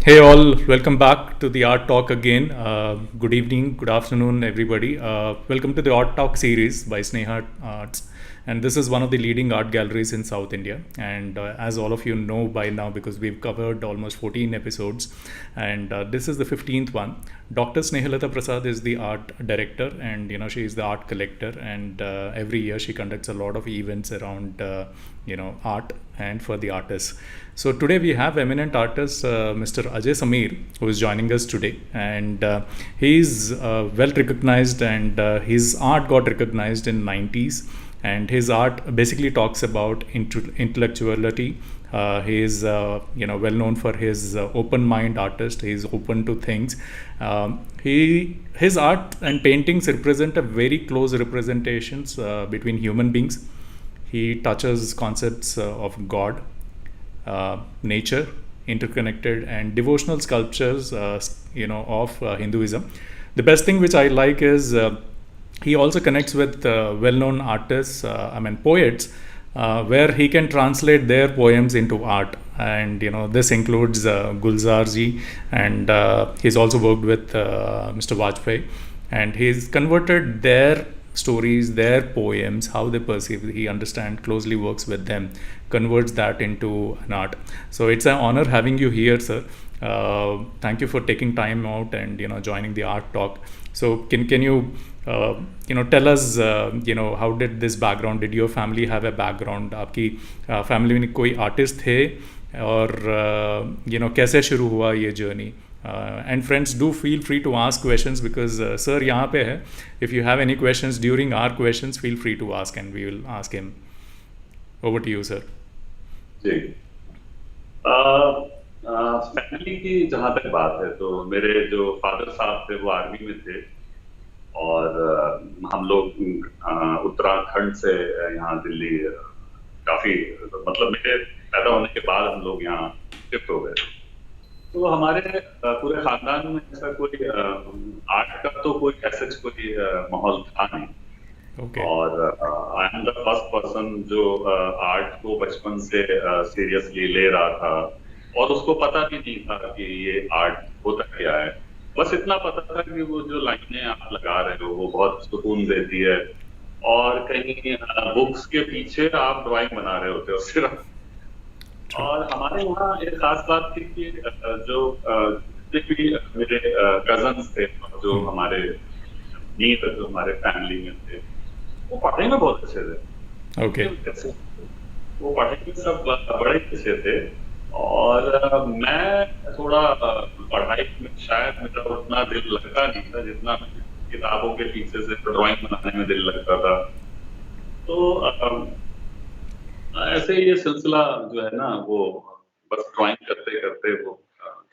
Hey all, welcome back to the Art Talk again. Good evening, good afternoon, everybody. Welcome to the Art Talk series by Sneha Arts. And this is one of the leading art galleries in South India. And as all of you know by now, because we've covered almost 14 episodes, and this is the 15th one. Dr. Snehalata Prasad is the art director, and she is the art collector. And every year she conducts a lot of events around art and for the artists. So today we have eminent artist Mr. Ajay Sameer, who is joining us today, and he is well recognized, and his art got recognized in 90s, and his art basically talks about intellectuality. He is well known for his open mind artist. He is open to things. His art and paintings represent a very close representations between human beings. He touches concepts of God, nature, interconnected, and devotional sculptures, of Hinduism. The best thing which I like is he also connects with well-known artists, poets, where he can translate their poems into art. And this includes Gulzar ji, and he's also worked with Mr. Vajpayee, and he's converted their stories, their poems, how they perceive, he understands, closely works with them, converts that into an art. So it's an honor having you here, sir. Thank you for taking time out and joining the art talk. So can you tell us how did this background, did your family have a background, आपकी family में कोई artist थे, और कैसे शुरू हुआ ये journey? And friends, do feel free to ask questions, because sir यहाँ पे है. If you have any questions during our questions, feel free to ask and we will ask him. Over to you, sir. जी, family की जहाँ तक बात है तो मेरे जो फादर साहब थे वो आर्मी में थे, और हम लोग उत्तराखंड से यहाँ दिल्ली काफी, मतलब मेरे पैदा होने के बाद हम लोग यहाँ शिफ्ट हो गए. तो हमारे पूरे खानदान में ऐसा कोई आर्ट का तो कोई ऐसा कोई माहौल था नहीं. Okay. और I am the first person जो आर्ट को बचपन से सीरियसली ले रहा था, और उसको पता भी नहीं था कि ये आर्ट होता क्या है. बस इतना पता था कि वो जो लाइनें आप लगा रहे हो वो बहुत सुकून देती है, और कहीं बुक्स के पीछे आप ड्राइंग बना रहे होते हो सिर्फ. और हमारे यहाँ एक खास बात थी कि जो जितने भी मेरे कजन्स थे, जो हमारे नीड, जो हमारे फैमिली में थे, वो पढ़ाई में बहुत अच्छे थे. Okay. वो पढ़ाई में सब बड़े अच्छे थे, और मैं थोड़ा पढ़ाई में शायद मेरा उतना दिल लगता नहीं था जितना किताबों के पीछे से ड्राइंग बनाने में दिल लगता था. तो ऐसे ये सिलसिला जो है ना, वो बस ड्राइंग करते करते वो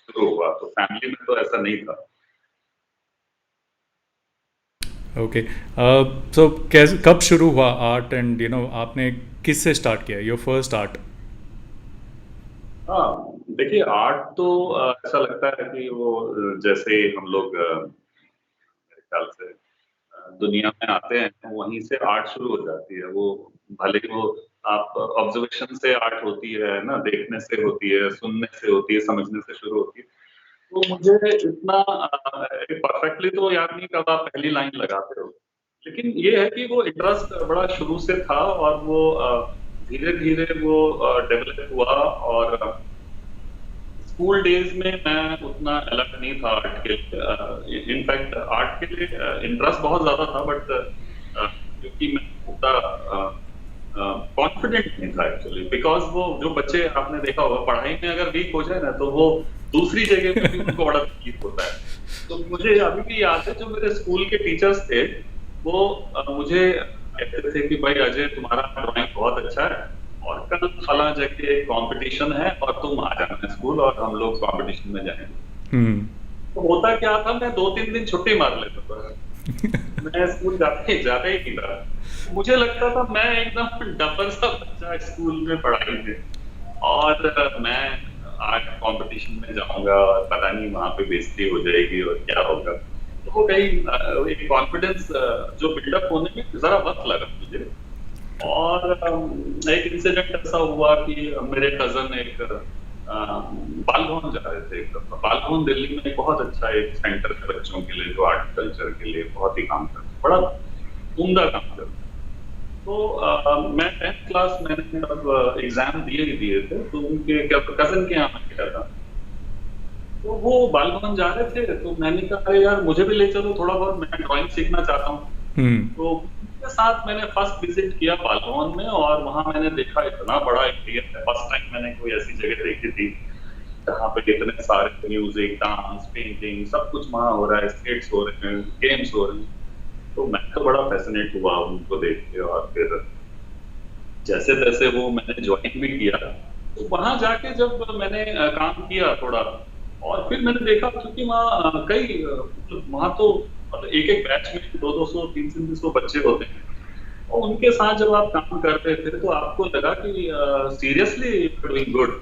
शुरू हुआ. तो फैमिली में तो ऐसा नहीं था. ओके. सो कब शुरू हुआ आर्ट, एंड आपने किससे स्टार्ट किया योर फर्स्ट आर्ट? हाँ, देखिए, आर्ट तो ऐसा लगता है कि वो जैसे हम लोग मेरे ख्याल से दुनिया में आते हैं वहीं से आर्ट शुरू हो जाती है. वो भले वो आप ऑब्जर्वेशन से आर्ट होती है ना, देखने से होती है, सुनने से होती है, समझने से शुरू होती है. तो मुझे इतना परफेक्टली तो याद नहीं कब आप पहली लाइन लगाते हो, लेकिन ये है कि वो इंटरेस्ट बड़ा शुरू से था, और वो धीरे धीरे वो डेवलप हुआ. और स्कूल डेज में मैं उतना अलर्ट नहीं था आर्ट के लिए. इनफैक्ट आर्ट के लिए इंटरेस्ट बहुत ज्यादा था, बट क्योंकि मैं उतना कॉन्फिडेंट नहीं था एक्चुअली. बिकॉज वो जो बच्चे आपने देखा होगा पढ़ाई में अगर वीक हो जाए ना, तो वो दूसरी जगह पे भी उनको बड़ा तकलीफ होता है. तो मुझे अभी भी याद है, जो मेरे स्कूल के टीचर्स थे वो मुझे कहते थे कि भाई अजय, तुम्हारा ड्राइंग बहुत अच्छा है, और कल फला जगह कंपटीशन है और तुम आ जाना स्कूल, और हम लोग कंपटीशन में जाएंगे. तो होता क्या था, मैं 2-3 दिन छुट्टी मार लेता था. मैं स्कूल जाते ही नहीं था. मुझे लगता था मैं एकदम डपर सा बच्चा स्कूल में पढ़ाई में, और मैं आज कंपटीशन में जाऊंगा और पता नहीं वहां पे बेइज्जती हो जाएगी और क्या होगा. तो वो कहीं एक कॉन्फिडेंस जो बिल्डअप होने में जरा वक्त लगा मुझे. और एक इंसिडेंट ऐसा हुआ कि मेरे कजन एक बाल भवन जा रहे थे एक दफा। बाल भवन दिल्ली में एक बहुत अच्छा एक सेंटर है बच्चों के लिए, जो आर्ट कल्चर के लिए बहुत ही काम करता है, बड़ा उम्दा काम करता है। तो मैं 10th क्लास मैंने तब एग्जाम दिए थे, तो उनके क्या कजन के यहाँ मैं गया था। तो वो बाल भवन जा रहे थे, तो मैंने कहा अरे यार मुझे भी ले चलो, थोड़ा बहुत मैं ड्राइंग सीखना चाहता हूँ। हम्म। तो उनके साथ मैंने फर्स्ट विजिट किया बाल भवन में, और वहां मैंने देखा इतना बड़ा एरिया है। फर्स्ट टाइम मैंने कोई ऐसी जगह देखी थी जहाँ पे इतने सारे म्यूजिक, डांस, पेंटिंग सब कुछ वहां हो रहा है, स्केट्स हो रहे हैं, गेम्स हो रहे हैं। तो मैं तो बड़ा फैसिनेट हुआ उनको देख के, और फिर जैसे तैसे वो मैंने ज्वाइन भी किया। तो वहां जाके जब मैंने काम किया थोड़ा, और फिर मैंने देखा क्योंकि वहाँ कई मतलब वहाँ तो मतलब एक एक बैच में 200 300 बच्चे होते हैं, और उनके साथ जब आप काम करते थे तो आपको लगा कि सीरियसली डूइंग गुड।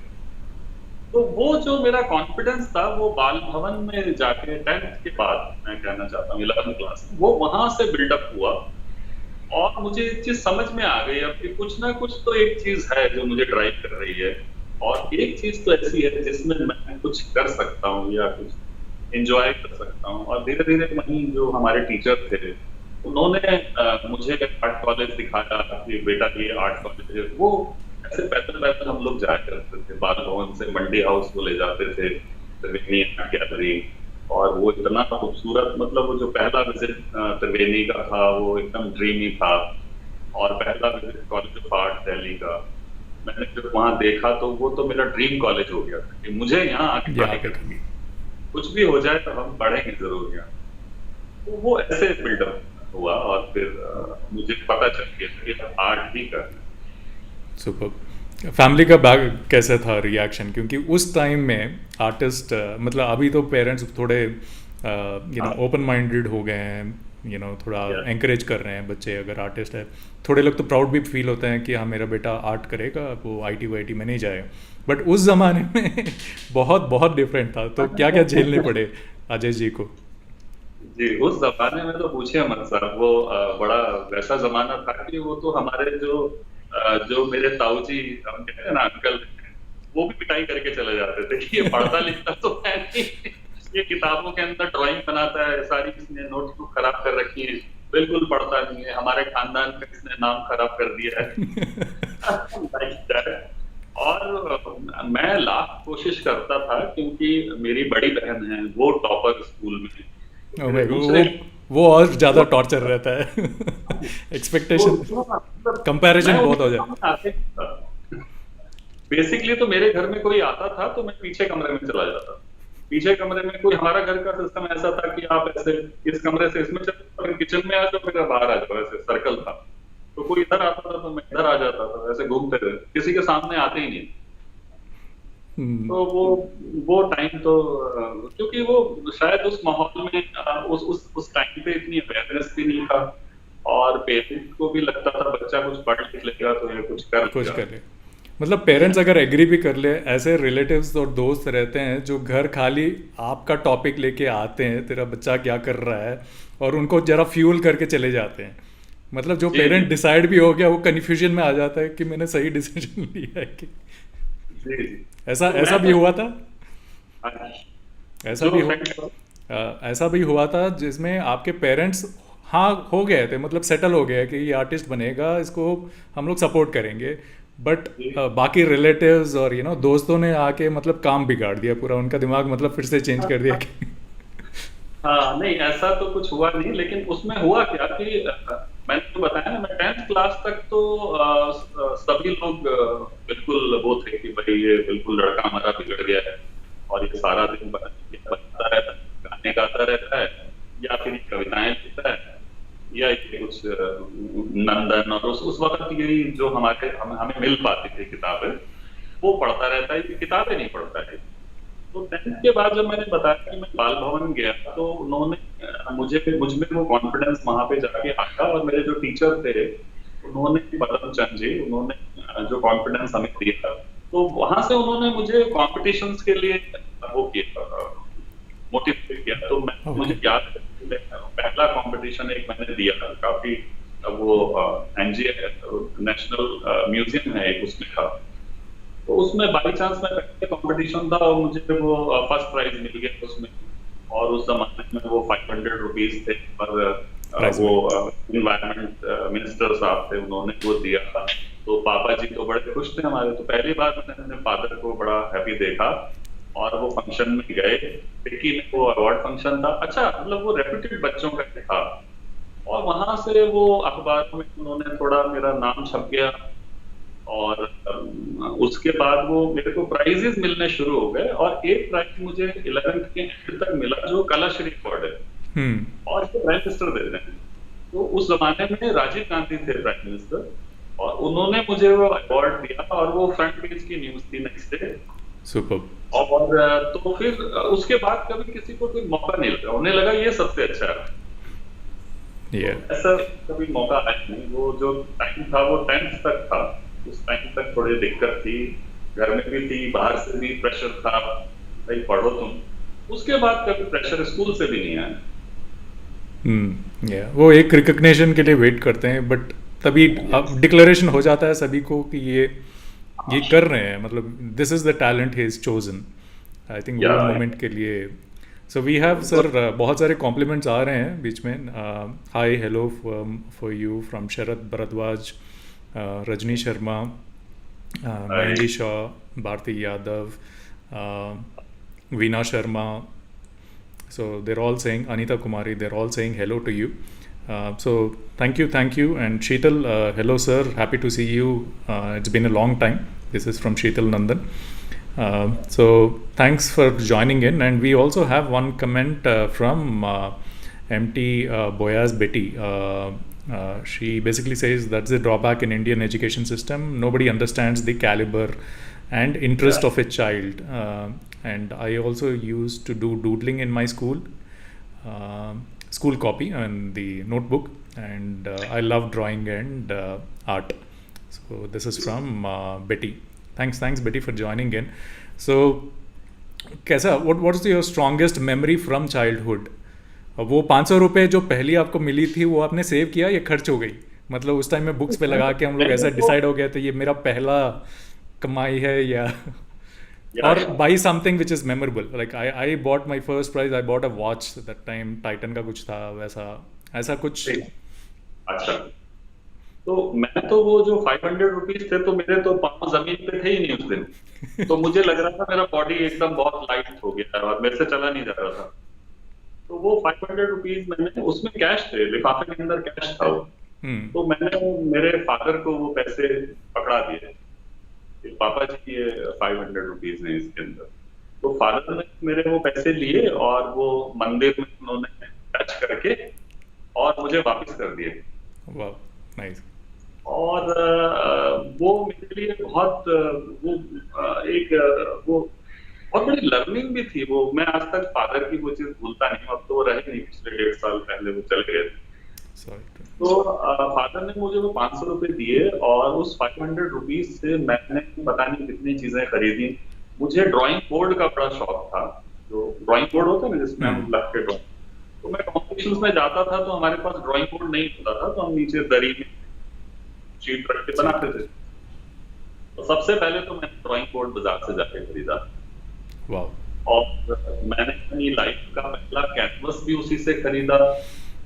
तो वो जो मेरा कॉन्फिडेंस था वो बाल भवन में जाके 10th के बाद, मैं कहना चाहता हूँ 11th क्लास में, वो वहां से बिल्डअप हुआ। और मुझे एक चीज समझ में आ गई अब कि कुछ ना कुछ तो एक चीज है जो मुझे ड्राइव कर रही है, और एक चीज तो ऐसी है जिसमें मैं कुछ कर सकता हूँ या कुछ एंजॉय कर सकता हूँ। और धीरे धीरे वहीं जो हमारे टीचर थे उन्होंने मुझे आर्ट कॉलेज दिखाया कि बेटा ये आर्ट कॉलेज है। वो ऐसे पैदल पैदल हम लोग जाया करते थे, बाल भवन से मंडी हाउस को ले जाते थे, त्रिवेणी आर्ट गैलरी। और वो इतना खूबसूरत, मतलब वो जो पहला विजिट त्रिवेणी का था वो एकदम ड्रीमी था। और पहला visit college of art Delhi का मैंने जब वहां देखा, तो वो तो मेरा ड्रीम कॉलेज हो गया था कि मुझे यहाँ आके यहाँ पढ़ाई पे करनी है। कुछ भी हो जाए तो हम पढ़ेंगे जरूर यहाँ। तो वो ऐसे बिल्डअप हुआ, और फिर मुझे पता चल गया कि आर्ट ही करना है। सुपर। फैमिली का बैक कैसे था रिएक्शन, क्योंकि उस टाइम में आर्टिस्ट मतलब अभी तो पेरेंट्स थोड़े हाँ, ओपन माइंडेड हो गए हैं, थोड़ा या एंकरेज कर रहे हैं बच्चे अगर आर्टिस्ट है। थोड़े लोग तो प्राउड भी फील होते हैं कि हाँ मेरा बेटा आर्ट करेगा, वो आईटी वाईटी में नहीं जाएगा। बट उस ज़माने में बहुत बहुत डिफरेंट था, तो क्या क्या झेलने पड़े अजय जी को? जी, उस जमाने में तो पूछिए मत साहब। वो बड़ा वैसा जमाना था कि वो तो हमारे जो मेरे ताऊ जी, हम कहते हैं ना अंकल, वो भी पिटाई करके चले जाते थे कि ये पढ़ता लिखता तो है नहीं, ये किताबों के अंदर ड्राइंग बनाता है, सारी इसने नोटबुक खराब कर रखी है, बिल्कुल पढ़ता नहीं है, हमारे खानदान का इसने नाम खराब कर दिया है। Like that। और मैं लाख कोशिश करता था, क्योंकि मेरी बड़ी बहन है वो टॉपर स्कूल में, तो ओ मेरे भाई, दूसरे वो और ज़्यादा वो टॉर्चर रहता है। वो एक्सपेक्टेशन, मतलब मैं कंपैरिजन बहुत हो उनके जाए। सामने आते नहीं था। बेसिकली तो मेरे घर में कोई आता था तो मैं पीछे कमरे में चला जाता। पीछे कमरे में कोई, हमारा घर का सिस्टम ऐसा था कि आप ऐसे इस कमरे से इसमें चले जाओ, फिर किचन में आ जाओ, फिर बाहर आ जाओ, ऐसे सर्कल था। तो कोई इधर आता था तो मैं इधर आ जाता था, ऐसे घूमते थे, किसी के सामने आते ही नहीं। हम्म। तो वो टाइम तो क्योंकि वो शायद उस माहौल में उस टाइम पे इतनी अवेयरनेस भी नहीं था, और पेरेंट्स को भी लगता था बच्चा कुछ पढ़ लिख लेगा तो ये कुछ कर कुछ लेगा। कर ले, मतलब पेरेंट्स अगर एग्री भी कर ले, ऐसे रिलेटिव्स और दोस्त रहते हैं जो घर खाली आपका टॉपिक लेके आते हैं, तेरा बच्चा क्या कर रहा है, और उनको जरा फ्यूल करके चले जाते हैं। मतलब जो जी जी पेरेंट डिसाइड भी हो गया वो कन्फ्यूजन में आ जाता है कि मैंने सही डिसीजन लिया है कि। जी जी। ऐसा तो ऐसा मैं भी तो हुआ था। हाँ, ऐसा जो भी हो फ्रेंड ऐसा भी हुआ था जिसमें आपके पेरेंट्स हाँ हो गए थे, मतलब सेटल हो गया कि ये आर्टिस्ट बनेगा, इसको हम लोग सपोर्ट करेंगे। बट बाकी रिलेटिव्स और दोस्तों ने आके मतलब काम बिगाड़ दिया पूरा, उनका दिमाग मतलब फिर से चेंज कर दिया कि। हाँ, नहीं ऐसा तो कुछ हुआ नहीं, लेकिन उसमें हुआ क्या कि मैंने तो बताया ना, मैं 10th क्लास तक तो सभी लोग बिल्कुल वो थे कि भाई ये बिल्कुल लड़का हमारा बिगड़ गया है, और ये सारा दिन बनता रहता है, गाने गाता रहता है, या फिर ये कविताएं लिखता है, या ये कुछ नंदन, और उस वक्त यही जो हमें मिल पाती थी किताबें, वो पढ़ता रहता है, ये किताबें नहीं पढ़ता है। तो 10th के बाद जब मैंने बताया कि मैं बाल भवन गया, तो उन्होंने मुझ में वो कॉन्फिडेंस वहां पे जाके आया, और मेरे जो टीचर थे उन्होंने, पदम चंद जी, उन्होंने जो कॉन्फिडेंस हमें दिया, तो वहां से उन्होंने मुझे कॉम्पिटिशन्स के लिए वो किया, मोटिवेट किया। तो ओके। मुझे याद है कि पहला कंपटीशन एक मैंने दिया था, काफी वो एनजीए नेशनल म्यूजियम है एक, उसमें था। तो उसमें बाई चांस मैं पहले कंपटीशन था और मुझे वो फर्स्ट प्राइज मिल गया उसमें। और उस जमाने में वो 500 रुपीज थे, पर प्राइज वो मनी। इन्वायरमेंट मिनिस्टर साहब थे, उन्होंने वो दिया था। तो पापा जी तो बड़े खुश थे हमारे, तो पहली बार मैंने अपने फादर को बड़ा हैप्पी देखा। और वो फंक्शन में गए, टिक्की में वो अवार्ड फंक्शन था, अच्छा मतलब वो रेप्यूटेड बच्चों का था। और वहां से वो अखबार में उन्होंने थोड़ा मेरा नाम छप गया। और उसके बाद वो मेरे को प्राइजेस मिलने शुरू हो गए, और एक प्राइज मुझे 11th के एंड तक मिला जो कला श्री अवार्ड है, हम्म। और इसको प्राइम मिनिस्टर देते हैं। तो उस जमाने में राजीव गांधी थे प्राइम मिनिस्टर, और उन्होंने मुझे वो अवार्ड दिया, और वो फ्रंट पेज की न्यूज थी नेक्स्ट डे। सुपर। और तो फिर उसके बाद कभी किसी को कोई मौका नहीं लगा, उन्हें लगा ये सबसे अच्छा है। तो ये ऐसा कभी मौका आया नहीं। वो जो टाइम था वो 10th तक था, उस टाइम तक थोड़ी दिक्कत थी, घर में भी थी, बाहर से भी प्रेशर था, भाई पढ़ो तुम। उसके बाद कभी प्रेशर स्कूल से भी नहीं आया। या वो एक रिकग्निशन के लिए वेट करते हैं, बट तभी अब डिक्लेरेशन हो जाता है सभी को कि ये कर रहे हैं, मतलब this is the talent he is chosen. I think या वो मोमेंट के लिए। सो वी हैव सर बहुत सारे कॉम्प्लीमेंट्स आ रहे हैं बीच में। Hi hello for you from Sharad Bhardwaj, Rajni Sharma, Mehndi Shaw, Bharti Yadav, Veena Sharma. So they're all saying, Anita Kumari, they're all saying hello to you. So thank you. And Sheetal, hello sir, happy to see you. It's been a long time. This is from Sheetal Nandan. So thanks for joining in. And we also have one comment from MT Boyaz Betty. She basically says that's the drawback in Indian education system. Nobody understands the caliber and interest of a child. And I also used to do doodling in my school copy and the notebook, and I love drawing and art. So this is from Betty. Thanks Betty for joining in. So कैसा, what's your strongest memory from childhood? वो 500 रुपये जो पहली आपको मिली थी वो आपने save किया या खर्च हो गई? मतलब उस टाइम में बुक्स पे लगा के हम लोग ऐसा डिसाइड हो गया था ये मेरा पहला कमाई है, या or buy something which is memorable. Like I bought my first prize, I bought a watch that time, Titan का कुछ था वैसा, ऐसा कुछ? अच्छा, तो मैं तो वो जो 500 रुपीज थे तो मेरे तो पाँव जमीन पे थे ही नहीं उस दिन। तो मुझे लग रहा था मेरा बॉडी एकदम बहुत लाइट हो गया और मेरे से चला नहीं जा रहा था। तो वो 500 रुपीज मैंने, उसमें कैश थे, लिफाफे के अंदर कैश था वो। तो मैंने मेरे फादर को वो पैसे पकड़ा दिए, पापा जी ये 500 रुपीज हैं इसके अंदर। तो फादर ने मेरे वो पैसे लिए और वो मंदिर में उन्होंने टच करके और मुझे वापस कर दिए। वाह, नाइस। और वो मेरे लिए बहुत वो एक वो बहुत बड़ी लर्निंग भी थी। वो मैं आज तक फादर की वो चीज भूलता नहीं। अब तो वो रहे नहीं, पिछले 1.5 साल पहले वो चले गए थे। तो फादर ने मुझे वो 500 रुपए दिए और उस 500 रुपीज से मैंने पता नहीं कितनी चीजें खरीदी। मुझे ड्राइंग बोर्ड का बड़ा शौक था, जो ड्राइंग बोर्ड होता है ना जिसमें हम लग के ड्राइंग। तो मैं कॉम्पिटिशंस में जाता था तो हमारे पास ड्राइंग बोर्ड नहीं होता था, तो हम नीचे दरी में शीट रख के बनाते थे। तो सबसे पहले तो मैंने ड्राइंग बोर्ड बाजार से जाके खरीदा। और मैंने अपनी लाइफ का पहला कैनवस भी उसी से खरीदा,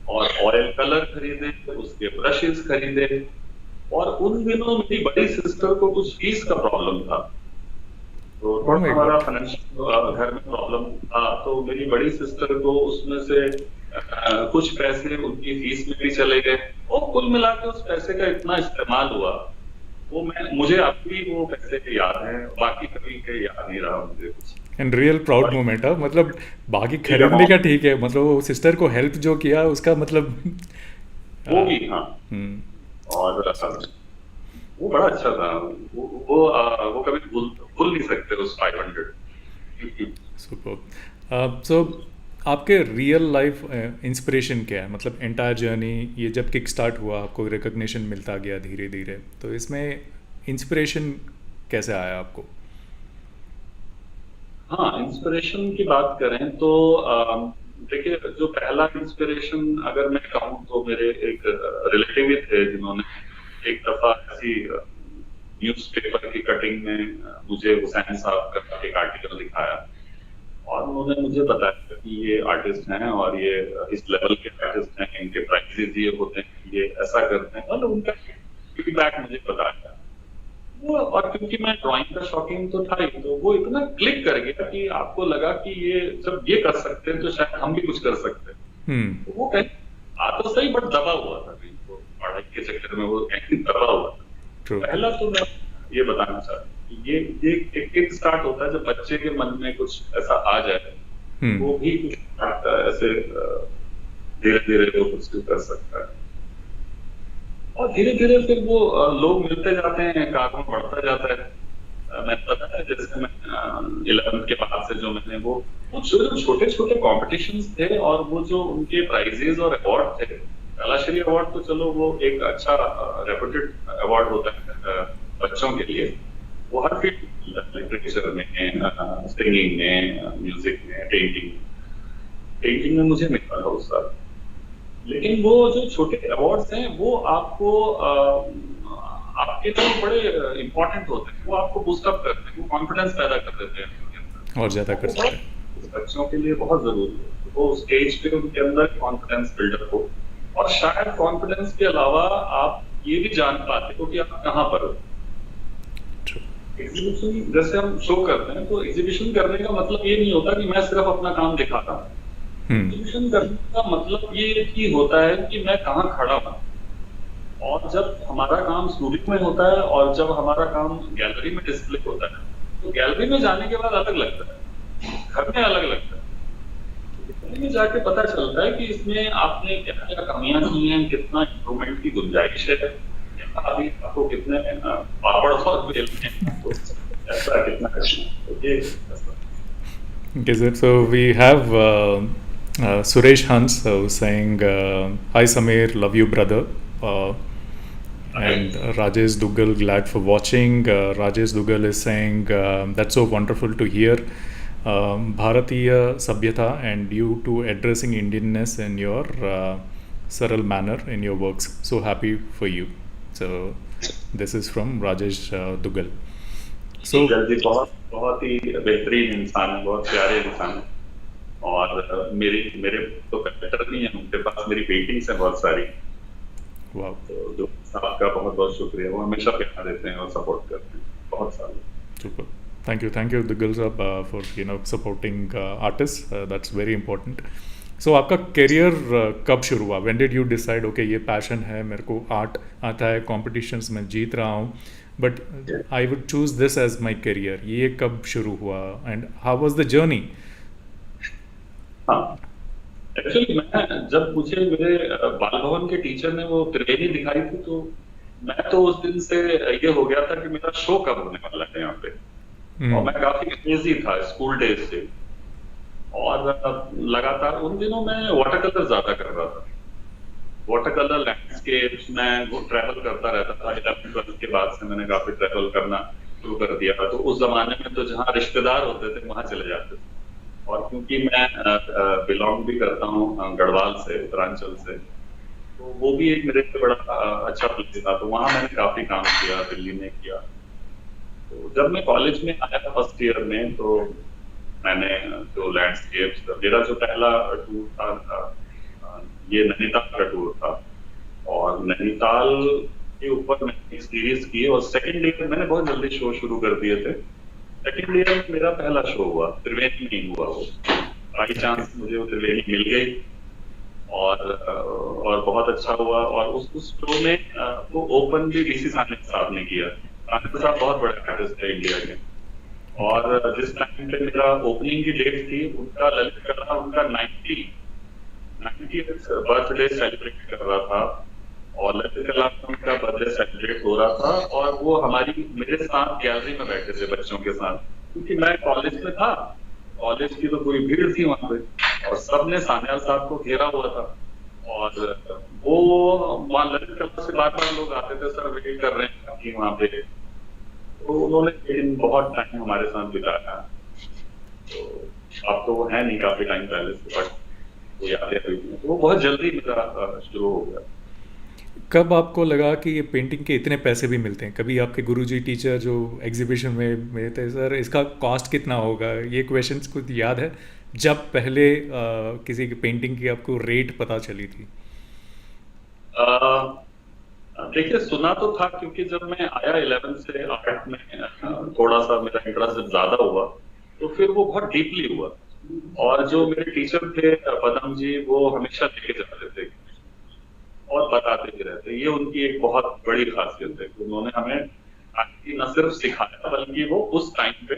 और ऑयल कलर खरीदे, उसके ब्रशेस खरीदे। और उन दिनों मेरी बड़ी सिस्टर को कुछ फीस का प्रॉब्लम था, तो थोड़ा हमारा फाइनेंशियल घर में प्रॉब्लम था। तो मेरी बड़ी सिस्टर को उसमें से कुछ पैसे उनकी फीस में भी चले गए, और कुल मिला के उस पैसे का इतना इस्तेमाल हुआ, वो मुझे अब भी वो पैसे के याद है, बाकी कभी के याद नहीं रहा मुझे कुछ। एंड रियल प्राउड मोमेंट है, मतलब बाकी खरीदने का ठीक है, मतलब वो सिस्टर को हेल्प जो किया उसका मतलब वो भी। हाँ। और वो बड़ा अच्छा था। वो कभी भूल नहीं सकते उस 500। सुपर। सो आपके रियल लाइफ इंस्पिरेशन क्या है? मतलब एंटायर जर्नी ये जब किक स्टार्ट हुआ, आपको रिकग्निशन मिलता गया धीरे धीरे, तो इसमें इंस्पिरेशन कैसे आया आपको? हाँ, इंस्पिरेशन की बात करें तो देखिए, जो पहला इंस्पिरेशन अगर मैं कहूँ तो मेरे एक रिलेटिव ही थे जिन्होंने एक दफा ऐसी न्यूज़पेपर की कटिंग में मुझे हुसैन साहब का एक आर्टिकल दिखाया और उन्होंने मुझे बताया कि ये आर्टिस्ट हैं और ये इस लेवल के आर्टिस्ट हैं, इनके प्राइजेज ये होते हैं, ये ऐसा करते हैं, मतलब उनका फीडबैक मुझे बताया। वो और क्योंकि मैं ड्राइंग का शौकीन तो था ही, तो वो इतना क्लिक कर गया कि आपको लगा कि ये जब ये कर सकते हैं तो शायद हम भी कुछ कर सकते हैं। तो वो कहीं आ तो सही बट दबा हुआ था कहीं, तो पढ़ाई के चक्कर में वो कहीं दबा हुआ था। पहला तो मैं ये बताना चाहता हूँ कि ये एक किक स्टार्ट होता है जब बच्चे के मन में कुछ ऐसा आ जाए, वो भी कुछ ऐसे धीरे धीरे वो कुछ कर सकता है और धीरे धीरे फिर वो लोग मिलते जाते हैं, काम बढ़ता जाता है। मैं पता है जैसे मैं 11th के बाद से जो मैंने वो छोटे छोटे कॉम्पिटिशंस थे और वो जो उनके प्राइजेस और अवार्ड थे, कलाश्री अवार्ड तो चलो वो एक अच्छा रेपुटेड अवार्ड होता है बच्चों के लिए, वो हर फील्ड, लिटरेचर में, सिंगिंग में, म्यूजिक में, पेंटिंग में मुझे मिला था उस साल। लेकिन वो जो छोटे अवार्ड्स हैं वो आपको आपके लिए बड़े इम्पोर्टेंट होते हैं, वो आपको बूस्ट अप करते हैं, वो कॉन्फिडेंस पैदा कर देते हैं और ज्यादा कर सकते हैं। बच्चों के लिए बहुत जरूरी है वो स्टेज पे उनके अंदर कॉन्फिडेंस बिल्डअप हो, और शायद कॉन्फिडेंस के अलावा आप ये भी जान पाते हो कि आप कहाँ पर हो। एग्जीबिशन जैसे हम शो करते हैं तो एग्जीबिशन करने का मतलब ये नहीं होता कि मैं सिर्फ अपना काम दिखाता हूँ। एग्जीबिशन करने का मतलब ये कि होता है कि मैं कहाँ खड़ा हूँ, और जब हमारा काम स्टूडियो में होता है और जब हमारा काम गैलरी में डिस्प्ले होता है, तो गैलरी में जाने के बाद अलग लगता है, घर में अलग लगता है। गैलरी में जाके पता चलता है कि इसमें आपने क्या क्या कमियां की हैं, कितना इम्प्रूवमेंट की गुंजाइश है, अभी आपको कितने पापड़ और बेलने हैं, तो ऐसा कितना करना। Okay, sir. So we have Suresh Hans who's saying, "Hi Samir, love you, brother." And Rajesh Dugal, glad for watching. Rajesh Dugal is saying, "That's so wonderful to hear. Bharatiya Sabhyata and you two addressing Indianness in your saral manner in your works. So happy for you." So this is from Rajesh Dugal. So बहुत ही बेहतरीन इंसान है, बहुत प्यारे इंसान है, और मेरे तो कलेक्टर नहीं है, उनके पास मेरी पेंटिंग्स हैं बहुत सारी। वाह। तो साहब का बहुत बहुत शुक्रिया, वो हमेशा प्यार देते हैं और सपोर्ट करते हैं बहुत सारे। Super. Thank you Dugal sir for supporting artists. That's very important. So आपका करियर कब शुरू हुआ? When did you decide okay ये पैशन है, मेरे को आर्ट आता है, कॉम्पिटिशन्स में जीत रहा हूँ, but I would choose this as my career? ये कब शुरू हुआ and how was the journey? हाँ, एक्चुअली मैं जब मुझे मेरे बाल भवन के टीचर ने वो त्रिवेणी दिखाई थी, तो मैं तो उस दिन से ये हो गया था कि मेरा शो कब होने वाला है यहाँ पे। और मैं काफी क्रेजी था स्कूल डेज से, और लगातार उन दिनों मैं वाटर कलर ज्यादा कर रहा था, वाटर कलर लैंडस्केप्स में वो ट्रैवल करता रहता था। 11th-12th के बाद से मैंने काफी ट्रैवल करना शुरू कर दिया था, तो उस जमाने में तो जहाँ रिश्तेदार होते थे वहां चले जाते थे, और क्योंकि मैं बिलोंग भी करता हूँ गढ़वाल से, उत्तरांचल से, तो वो भी एक मेरे लिए बड़ा अच्छा प्लेस था, तो वहां मैंने काफी काम किया, दिल्ली में किया। तो जब मैं कॉलेज में आया फर्स्ट ईयर में, तो मैंने जो लैंडस्केप्स, मेरा जो पहला टूर था ये नैनीताल का टूर था, और नैनीताल के ऊपर मैंने एक सीरीज की, और सेकंड ईयर मैंने बहुत जल्दी शो शुरू कर दिए थे। सेकंड ईयर में मेरा पहला शो हुआ, त्रिवेणी नहीं हुआ वो, बाई चांस मुझे वो त्रिवेणी मिल गई, और बहुत अच्छा हुआ। और उस शो में वो ओपन भी डीसी सानिया साहब ने किया। सानिया साहब बहुत बड़े आर्टिस्ट थे इंडिया के, और जिस टाइम पे मेरा ओपनिंग की डेट थी, उनका ललित कला उनका 90th बर्थडे सेलिब्रेट कर रहा था, और ललित कला उनका बर्थडे सेलिब्रेट हो रहा था, और वो मेरे साथ गैलरी में बैठे थे बच्चों के साथ, क्योंकि मैं कॉलेज में था, कॉलेज की तो पूरी भीड़ थी वहां पे, और सबने सान्याल साहब को घेरा हुआ था, और वो वहां ललित कला से बार लोग आते थे, सर वेट कर रहे हैं कि वहां पे, तो उन्होंने एक दिन बहुत टाइम हमारे साथ बिताया। तो अब तो वो है नहीं, काफी टाइम पहले से, बट वो यादें हुई, वो बहुत जल्दी मेरा शुरू हो गया। कब आपको लगा कि ये पेंटिंग के इतने पैसे भी मिलते हैं? कभी आपके गुरुजी टीचर जो एग्जीबिशन में थे, सर इसका कॉस्ट कितना होगा, ये क्वेश्चंस कुछ याद है जब पहले किसी की पेंटिंग की आपको रेट पता चली थी? देखिए, सुना तो था क्योंकि जब मैं आया 11 से आर्ट में थोड़ा सा मेरा इंटरेस्ट जब ज्यादा हुआ तो फिर वो बहुत डीपली हुआ। और जो मेरे टीचर थे पदम जी, वो हमेशा लेके जाते थे और बताते भी रहते। ये उनकी एक बहुत बड़ी खासियत है कि उन्होंने हमें आर्ट न सिर्फ सिखाया बल्कि वो उस टाइम पे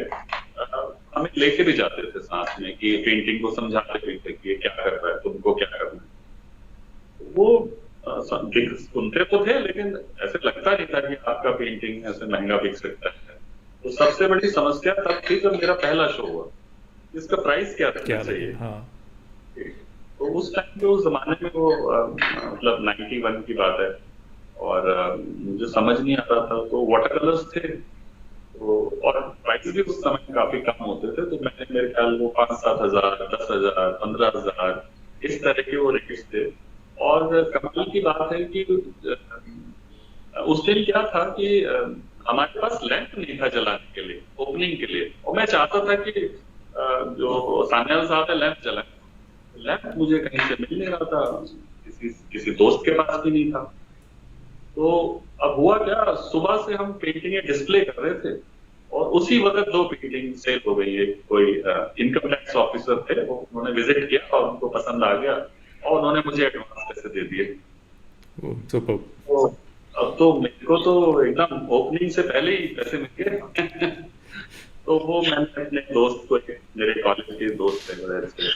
हमें लेके भी जाते थे साथ में, कि पेंटिंग को समझाते भी थे कि ये क्या कर रहा है, तुमको क्या करना है। वो सुनते तो थे लेकिन ऐसे लगता नहीं था कि आपका पेंटिंग ऐसे महंगा बिक सकता है। तो सबसे बड़ी समस्या तब थी जब मेरा पहला शो हुआ, इसका प्राइस क्या रखना क्या लगे? चाहिए। हाँ। तो उस टाइम पे, उस जमाने में वो मतलब 91 की बात है, और मुझे समझ नहीं आता था। तो वाटर कलर्स थे तो, और प्राइस भी उस समय काफी कम होते थे। तो मैंने, मेरे ख्याल वो 5-7 हजार, 10 हजार, 15 हजार, इस तरह के वो रेट्स थे। और कमाल की बात है कि उस दिन क्या था कि हमारे पास लैंप नहीं था जलाने के लिए, ओपनिंग के लिए। और मैं चाहता था कि जो सान्याल साहब है लैंप जलाए। लैंप मुझे कहीं से मिल नहीं रहा था, किसी किसी दोस्त के पास भी नहीं था। तो अब हुआ क्या, सुबह से हम पेंटिंगें डिस्प्ले कर रहे थे और उसी वक्त दो पेंटिंग सेल हो गई। एक कोई इनकम टैक्स ऑफिसर थे, वो उन्होंने विजिट किया और उनको पसंद आ गया और उन्होंने मुझे एडवांस पैसे दे दिए। सुपर। तो अब तो मेरे को तो एकदम ओपनिंग से पहले ही पैसे मिल गए। तो वो मैंने अपने दोस्त को, मेरे कॉलेज के दोस्त थे मेरे से,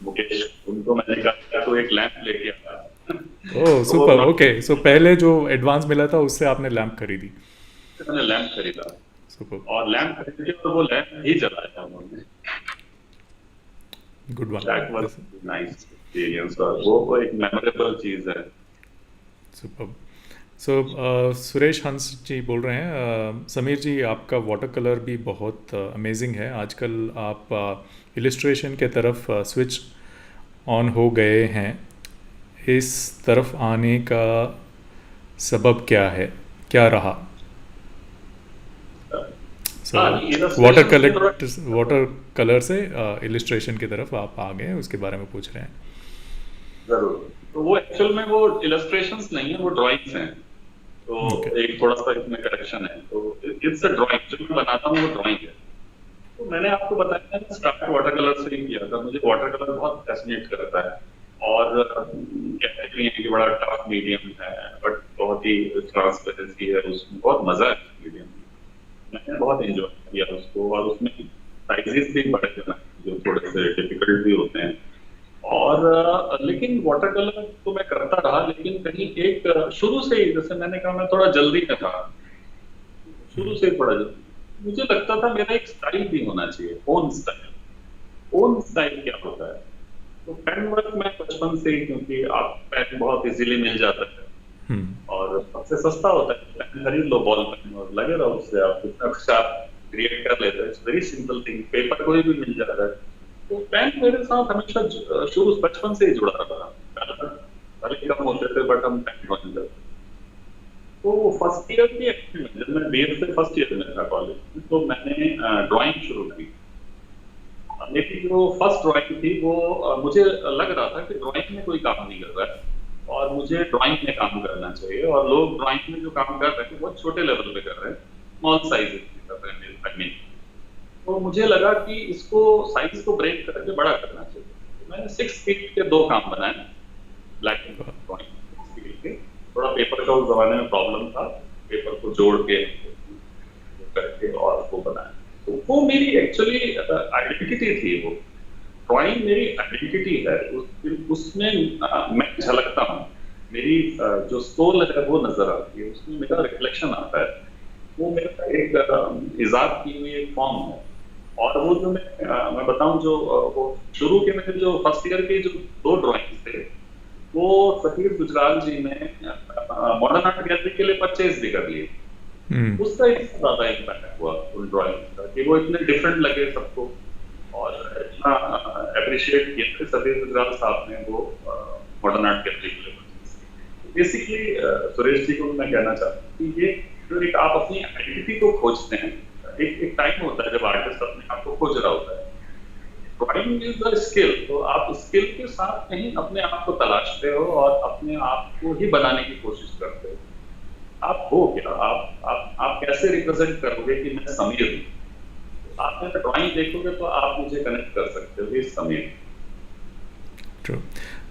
मुकेश, उनको मैंने कहा तो एक लैंप लेके आया। ओह तो वो सुपर। ओके, सो पहले जो एडवांस मिला था उससे आपने लैंप खरीदी? मैंने लैंप खरीदा सुपर। और लैंप खरीद के और वो लैंप ही जलाया उन्होंने। Good that was one. Nice experience, और वो एक मेमोरेबल चीज है। सुपर। सो सुरेश हंस जी बोल रहे हैं, समीर जी आपका वाटर कलर भी बहुत अमेजिंग है। आजकल आप इलिस्ट्रेशन के तरफ स्विच ऑन हो गए हैं। इस तरफ आने का सबब क्या है, क्या रहा? सो हाँ, वाटर इलस्ट्रेशन में थोड़ा कलर, वाटर कलर से इलिस्ट्रेशन की तरफ आप आ गए हैं, उसके बारे में पूछ रहे हैं। जरूर। तो वो एक्चुअल में वो इलस्ट्रेशंस नहीं है, वो ड्राइंग्स हैं। तो ओके। एक थोड़ा सा इसमें करेक्शन है। तो इट्स अ ड्राइंग, जो मैं बनाता हूँ वो ड्राइंग है। तो मैंने आपको बताया था, स्टार्ट वाटर कलर से ही किया था। मुझे वाटर कलर बहुत फैसिनेट करता है। और कहते भी हैं कि बड़ा टफ मीडियम है, बट बहुत ही ट्रांसपेरेंसी है उसमें, बहुत मजा है मीडियम में। मैंने बहुत एंजॉय किया उसको, और उसमें साइजेस भी बड़े हैं जो थोड़े से डिफिकल्ट भी होते हैं। और लेकिन वाटर कलर तो मैं करता रहा, लेकिन कहीं एक शुरू से ही, जैसे मैंने कहा, मैं थोड़ा जल्दी में था, शुरू से ही थोड़ा जल्दी। मुझे लगता था मेरा एक स्टाइल भी होना चाहिए, ओन स्टाइल। ओन स्टाइल क्या होता है? तो पेन वर्क मैं बचपन से ही, क्योंकि आप पेन बहुत इजीली मिल जाता है और सबसे सस्ता होता है, पेन खरीद लो, बॉल पेन, और लगे रहो उससे, आप कितना कुछ आप क्रिएट कर लेते हैं। It's very simple thing, paper कोई भी मिल जाता है। तो पेन मेरे साथ हमेशा शुरू बचपन से ही जुड़ा रहा। भले ही कम होते थे बट हम पेन बन जाते। तो फर्स्ट ईयर की एक्चुअली में, जब मैं बीएड से फर्स्ट ईयर में था कॉलेज में, तो मैंने ड्राइंग शुरू की। मेरी जो फर्स्ट ड्राइंग थी वो मुझे लग रहा था कि ड्राइंग में कोई काम नहीं कर रहा है और मुझे ड्राइंग में काम करना चाहिए। और लोग ड्राइंग में जो काम कर रहे थे बहुत छोटे लेवल पे कर रहे हैं, स्मॉल साइज कर रहे हैं। तो मुझे लगा कि इसको, साइज को ब्रेक करके बड़ा करना चाहिए। तो मैंने 6 फीट के 2 काम बनाए, ब्लैक एंड व्हाइट ड्राइंग के। थोड़ा पेपर का उस जमाने में प्रॉब्लम था, पेपर को जोड़ के करके और वो बनाया। तो वो मेरी एक्चुअली आइडेंटिटी थी। वो ड्राइंग मेरी आइडेंटिटी है। उसमें मैं झलकता हूँ, मेरी जो सोल है वो नजर आती है, उसमें मेरा रिफ्लेक्शन आता है। वो मेरा एक इजाद की हुई एक फॉर्म है। और वो जो मैं बताऊं, जो वो शुरू के मेरे जो फर्स्ट ईयर के जो 2 ड्राइंग्स थे, वो सतीश गुजराल जी ने मॉडर्न आर्ट गैलरी के लिए परचेज भी कर लिए। उसका इतना ज्यादा इम्पैक्ट हुआ उन ड्राइंग्स का कि वो इतने डिफरेंट लगे सबको, और इतना अप्रिशिएट किए थे सतीश गुजराल साहब ने वो मॉडर्न आर्ट गैलरी के लिए। बेसिकली सुरेश जी को मैं कहना चाहता हूँ कि ये जो एक आप अपनी आइडेंटिटी को खोजते हैं, एक टाइम होता है जब आर्टिस्ट अपने आप को खोज रहा होता है। ड्राइंग इज अ स्किल, तो आप स्किल के साथ कहीं अपने आप को तलाशते हो और अपने आप को ही बनाने की कोशिश करते हो। आप हो क्या, आप कैसे रिप्रेजेंट करोगे कि मैं समीर हूँ। आप मेरा ड्राइंग देखोगे तो आप मुझे कनेक्ट कर सकते हो, ये Sameer. True.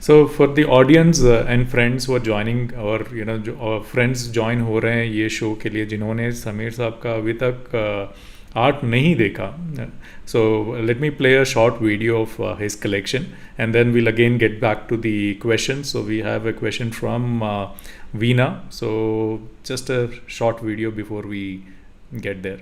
So for the audience and friends who are joining, और जो friends join हो रहे हैं ये शो के लिए, जिन्होंने समीर साहब का अभी तक आर्ट नहीं देखा, so let me play a short video of his collection and then we'll again get back to the questions. So we have a question from Veena. So just a short video before we get there.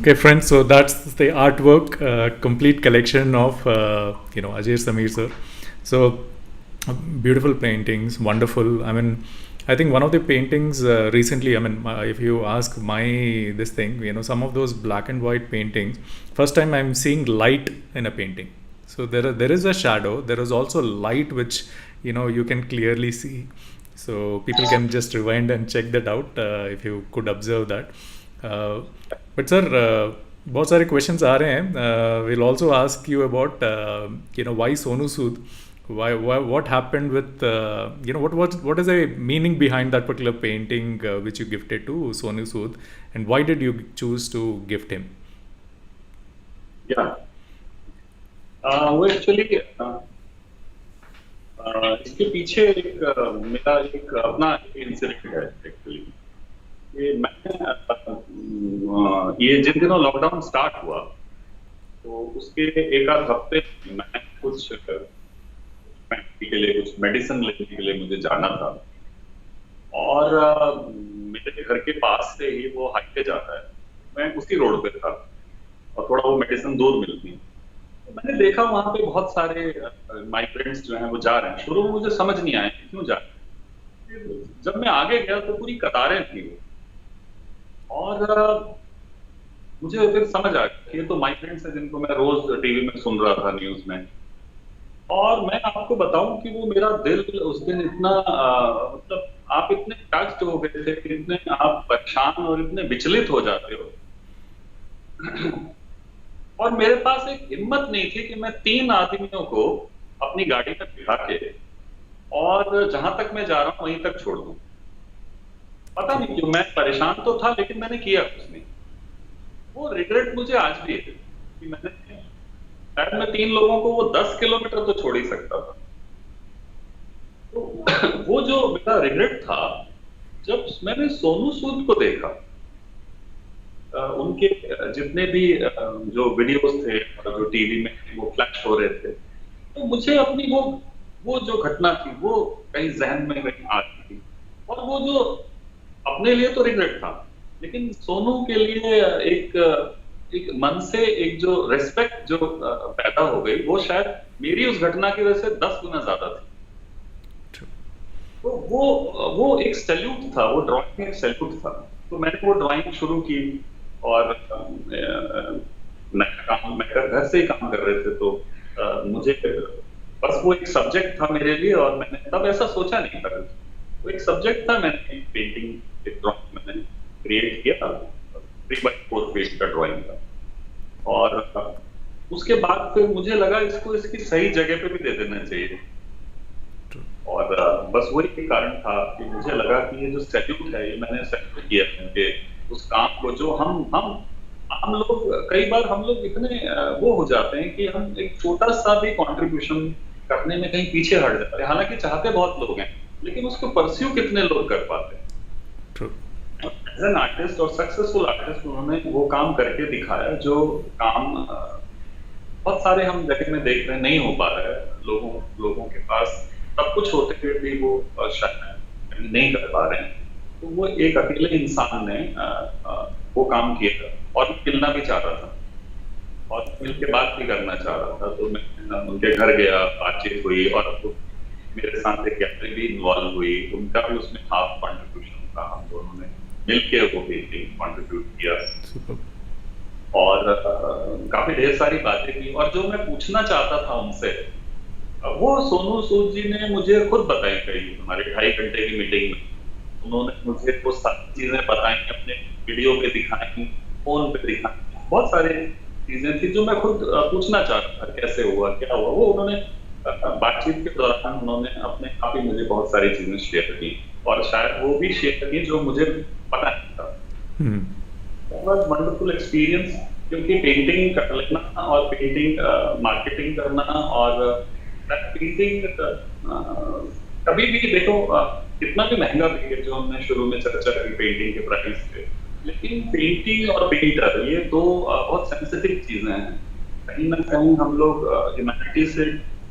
Okay, friends. So that's the artwork, complete collection of Ajay Samir sir. So beautiful paintings, wonderful. I mean, I think one of the paintings recently. I mean, if you ask my this thing, some of those black and white paintings. First time I'm seeing light in a painting. So there is a shadow. There is also light which you can clearly see. So people can just rewind and check that out if you could observe that. But sir, बहुत सारे questions आ रहे हैं. We'll also ask you about why Sonu Sood. Why what happened with what is the meaning behind that particular painting which you gifted to Sonu Sood, and why did you choose to gift him? Yeah. वो actually इसके पीछे मेरा एक अपना incident है actually. कि मैं ये जिन दिनों लॉकडाउन स्टार्ट हुआ तो उसके एक आध हफ्ते मैं कुछ के लिए कुछ मेडिसिन लेने के लिए मुझे जाना था। और मेरे घर के पास से ही वो हाईवे जाता है, मैं उसी रोड पे था और थोड़ा वो मेडिसिन दूर मिलती है। तो मैंने देखा वहां पे बहुत सारे माइग्रेंट्स जो हैं वो जा रहे हैं। शुरू में मुझे समझ नहीं आया क्यों जा रहे हैं। जब मैं आगे गया तो पूरी कतारें थी वो। और मुझे फिर समझ आ गया कि ये तो माइग्रेंट्स हैं जिनको मैं रोज टीवी में सुन रहा था, न्यूज में। और मैं आपको बताऊं कि वो मेरा दिल उस दिन इतना मतलब आप इतने टच्ड हो गए थे, इतने आप परेशान और इतने विचलित हो जाते हो। और मेरे पास एक हिम्मत नहीं थी कि मैं 3 आदमियों को अपनी गाड़ी में बिठा के और जहां तक मैं जा रहा हूं वहीं तक छोड़ दूं। पता नहीं क्यों, मैं परेशान तो था लेकिन मैंने किया कुछ नहीं। वो रिग्रेट मुझे आज भी है कि मैंने शायद मैं 3 लोगों को वो 10 किलोमीटर तो छोड़ ही सकता था। तो वो जो मेरा रिग्रेट था, जब मैंने सोनू सूद को देखा, उनके जितने भी जो वीडियोस थे और जो टीवी में वो फ्लैश हो रहे थे, तो मुझे अपनी वो जो घटना थी वो कहीं जहन में कहीं आ रही थी। और वो जो अपने लिए तो रिग्रेट था, लेकिन सोनू के लिए एक मन से एक जो रेस्पेक्ट जो पैदा हो गई, वो शायद मेरी उस घटना की वजह से 10 गुना ज्यादा थी। तो वो एक सैल्यूट था, वो ड्राइंग में एक सैल्यूट था। तो मैंने वो ड्राइंग शुरू की और नया काम, मैं घर से ही काम कर रहे थे, तो मुझे बस वो एक सब्जेक्ट था मेरे लिए। और मैंने तब ऐसा सोचा नहीं था, वो एक सब्जेक्ट था। मैंने एक पेंटिंग, एक ड्राइंग मैंने क्रिएट किया, 3x4 पेज का ड्राइंग था। और उसके बाद फिर मुझे लगा इसको इसकी सही जगह पे भी दे देना चाहिए। और बस वही एक कारण था कि मुझे लगा कि ये जो सैल्यूट है, ये मैंने सैल्यूट किया उनके उस काम को, जो हम लोग कई बार हम लोग इतने वो हो जाते हैं कि हम एक छोटा सा भी कंट्रीब्यूशन करने में कहीं पीछे हट जाते हैं। हालांकि चाहते बहुत लोग हैं, लेकिन उसको परस्यू कितने लोग कर पाते हैं। एज एन आर्टिस्ट और सक्सेसफुल आर्टिस्ट उन्होंने वो काम करके दिखाया, जो काम बहुत सारे हम जगह में देख रहे हैं नहीं हो पा रहा है। लोगों के पास सब कुछ होते हुए भी वो शायद नहीं कर पा रहे हैं। तो वो एक अकेले इंसान ने वो काम किया और मिलना भी चाह रहा था और मिल के बात भी करना चाह रहा था। तो मैं उनके घर गया, बातचीत हुई और मेरे साथ एक यात्री भी इन्वॉल्व हुई, उनका भी उसमें हाफ कॉन्ट्रीब्यूशन था। हम दोनों ने मिलके वो पेंटिंग कॉन्ट्रीब्यूट किया और काफी ढेर सारी बातें की। और जो मैं पूछना चाहता था उनसे, वो सोनू सूद जी ने मुझे खुद बताई कही हमारे 2.5 घंटे की मीटिंग में। उन्होंने मुझे वो सारी चीजें बताई, अपने वीडियो पे दिखाई, फोन पे दिखाई, बहुत सारी चीजें थी जो मैं खुद पूछना चाह रहा था, कैसे हुआ, क्या हुआ। वो उन्होंने बातचीत के दौरान उन्होंने अपने आप ही मुझे बहुत सारी चीजें शेयर की और शायद वो भी शेयर की जो मुझे पता नहीं था। वंडरफुल एक्सपीरियंस, क्योंकि पेंटिंग कर लेना और पेंटिंग मार्केटिंग करना और पेंटिंग कभी भी देखो कितना भी महंगा भी है, जो हमने शुरू में चर्चा की पेंटिंग के प्राइस पे, लेकिन पेंटिंग और पेंटर ये दो बहुत सेंसिटिव चीजें हैं। कहीं ना कहीं हम लोग ह्यूमैनिटी से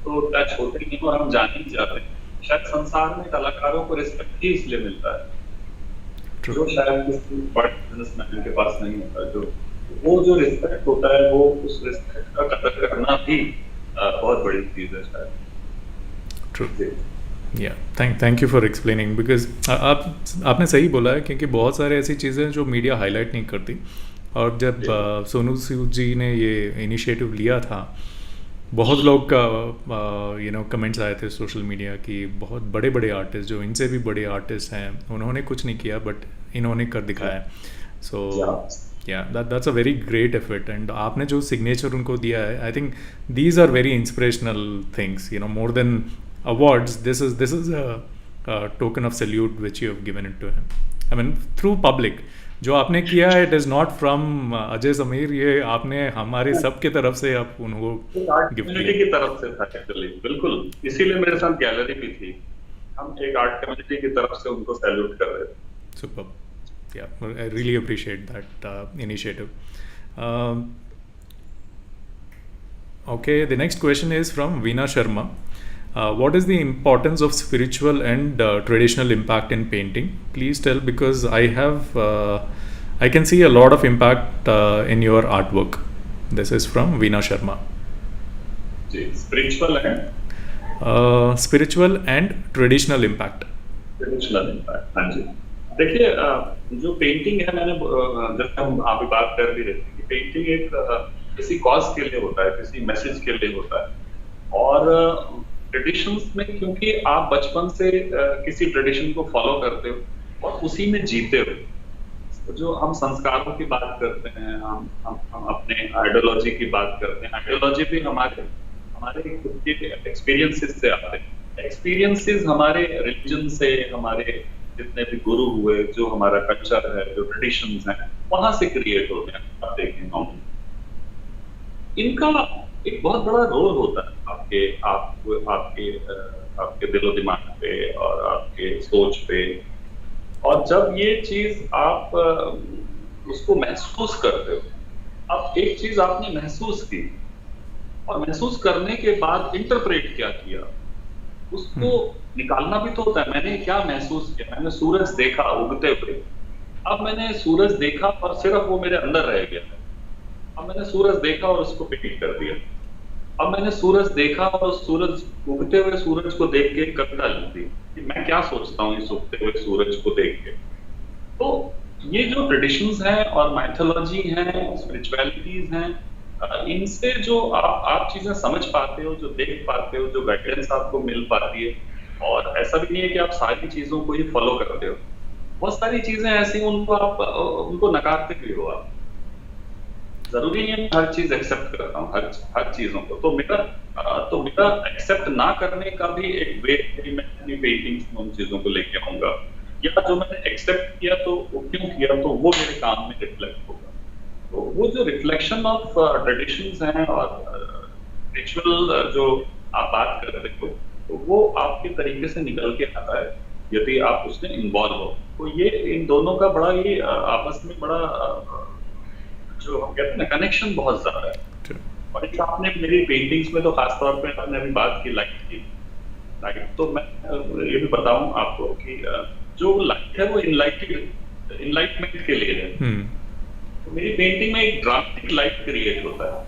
तो टच होते नहीं और हम जान ही जाते हैं। शायद संसार में कलाकारों को रिस्पेक्ट ही इसलिए मिलता है जो शायद किसी बड़े बिजनेसमैन के पास नहीं होता। जो वो जो रिस्पेक्ट होता है, वो उस रिस्पेक्ट का कदर करना भी बहुत बड़ी चीज है शायद। ट्रू, या thank you for explaining, because आपने सही बोला है, क्योंकि बहुत सारे ऐसी चीज़ें जो मीडिया हाईलाइट नहीं करती। और जब सोनू सूद जी ने ये इनिशिएटिव लिया था, बहुत लोग का कमेंट्स आए थे सोशल मीडिया की, बहुत बड़े बड़े आर्टिस्ट जो इनसे भी बड़े आर्टिस्ट हैं, उन्होंने कुछ नहीं किया बट इन्होंने कर दिखाया। So that's a very great effort. And आपने जो सिग्नेचर उनको दिया है, I think these are very inspirational things, more than awards. This is a token of salute which you have given it to him. I mean through public. जो आपने किया है, it is not from Ajay Sameer, ये आपने हमारे सब के तरफ से आप उनको गिफ्ट किया की तरफ से था एक्चुअली। बिल्कुल, इसीलिए मेरे साथ गैलरी भी थी। हम एक आर्ट कम्युनिटी की तरफ से उनको सैल्यूट कर रहे थे। Super. Yeah, well, I really appreciate that initiative. Um, okay, the next question is from Veena Sharma. What is the importance of spiritual and traditional impact in painting? Please tell, because I can see a lot of impact in your artwork. This is from Veena Sharma. जी, spiritual and Spiritual and traditional impact. Traditional impact, हाँ जी। देखिए जो painting है, मैंने जैसे हम अभी बात कर भी रहे थे कि पेंटिंग एक किसी कॉज के लिए होता है, किसी मैसेज के लिए होता है। और ट्रेडिशंस में क्योंकि आप बचपन से किसी ट्रेडिशन को फॉलो करते हो और उसी में जीते हो, तो जो हम संस्कारों की बात करते हैं, हम अपने आइडियोलॉजी की बात करते हैं। आइडियोलॉजी भी हमारे हमारे खुद के एक्सपीरियंसेस से आते हैं। एक्सपीरियंसेस हमारे रिलीजन से, हमारे जितने भी गुरु हुए, जो हमारा कल्चर है, जो ट्रेडिशंस हैं, वहां से क्रिएट होते हैं। आप देखें नॉर्मली इनका एक बहुत बड़ा रोल होता है आपके दिलो दिमाग पे और आपके सोच पे। और जब ये चीज आप उसको महसूस करते हो, अब एक चीज आपने महसूस की और महसूस करने के बाद इंटरप्रेट क्या किया, उसको निकालना भी तो होता है। मैंने क्या महसूस किया? मैंने सूरज देखा उगते हुए। अब मैंने सूरज देखा और सिर्फ वो मेरे अंदर रह गया। अब मैंने सूरज देखा और उसको पेंट कर दिया। अब मैंने सूरज देखा और सूरज उगते हुए सूरज को देख के एक कविता लिख दी कि मैं क्या सोचता हूँ इस उगते हुए सूरज को देख के। तो ये जो ट्रेडिशंस हैं और माइथोलॉजी हैं, स्पिरिचुअलिटीज हैं, इनसे जो आप चीजें समझ पाते हो, जो देख पाते हो, जो गाइडेंस आपको मिल पाती है। और ऐसा भी नहीं है कि आप सारी चीजों को ही फॉलो करते हो। बहुत सारी चीजें ऐसी उनको नकारते भी हो आप। जरूरी नहीं है मैं हर चीज एक्सेप्ट करता हूँ, हर चीजों को। तो मेरा एक्सेप्ट ना करने का भी एक वे है, मैं अपनी पेंटिंग्स में उन चीजों को लेके आऊंगा, या जो मैंने एक्सेप्ट किया तो वो क्यों किया, तो वो मेरे काम में रिफ्लेक्ट होगा। तो वो जो रिफ्लेक्शन ऑफ ट्रेडिशंस हैं और रिचुअल जो आप बात कर रहे हो, तो वो आपके तरीके से निकल के आता है यदि आप उसमें इन्वॉल्व हो। तो ये इन दोनों का बड़ा ही आपस में बड़ा जो हम कहते हैं ना, कनेक्शन बहुत ज्यादा है। और एक आपने मेरी पेंटिंग्स में तो खासतौर पे आपने अभी बात की लाइट की। लाइट तो मैं ये भी बताऊं आपको कि जो लाइट है वो इनलाइटमेंट के लिए है। तो मेरी पेंटिंग में एक ड्रामेटिक लाइट क्रिएट होता है।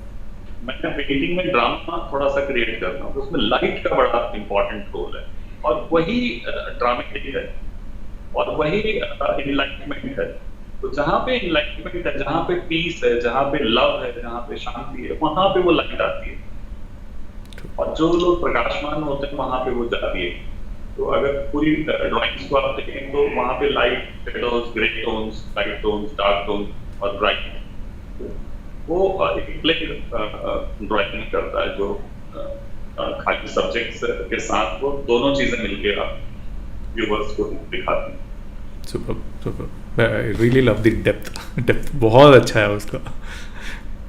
मैं पेंटिंग में ड्रामा थोड़ा सा क्रिएट करता हूँ, तो उसमें लाइट का बड़ा इंपॉर्टेंट रोल है। और वही ड्रामेटिक है और वही इनलाइटमेंट है। तो जहां पे इनलाइटमेंट है, जहां पे पीस है, जहां पे लव है, जहां पे शांति है, वहां पे वो लाइट आती है। और जो लोग प्रकाशमान होते हैं वहां पे वो जाती है। तो अगर पूरी ड्राइंग्स को आप देखें तो वहां पे light, shadows, grey tones, light tones, dark tones और ब्राइट, वो रिफ्लेक्ट ड्राइंग करता है, जो खाली सब्जेक्ट्स के साथ वो दोनों चीजें मिलकर व्यूअर्स को दिखाती हैं। Super, I really love the depth बहुत अच्छा है उसका।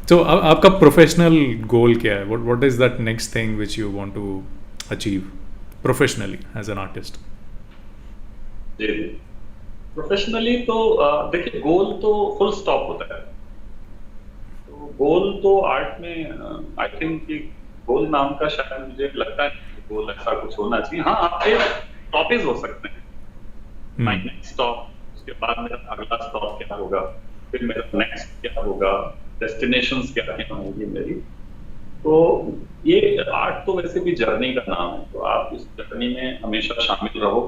तो आपका प्रोफेशनल गोल क्या है? What is that next thing which you want to achieve professionally as an artist? जी, प्रोफेशनली तो देखिए, गोल तो फुल स्टॉप होता है। तो गोल तो आर्ट में आई थिंक कि गोल नाम का शायद मुझे लगता है कि गोल ऐसा कुछ होना चाहिए। हाँ, आपके टॉपिक्स हो सकते हैं। माय नेक्स्ट स्टॉप, उसके बाद मेरा अगला स्टॉप क्या होगा, फिर मेरा नेक्स्ट क्या होगा, डेस्टिनेशंस क्या होंगी मेरी। तो ये आर्ट तो वैसे भी जर्नी का नाम है। तो आप इस जर्नी में हमेशा शामिल रहो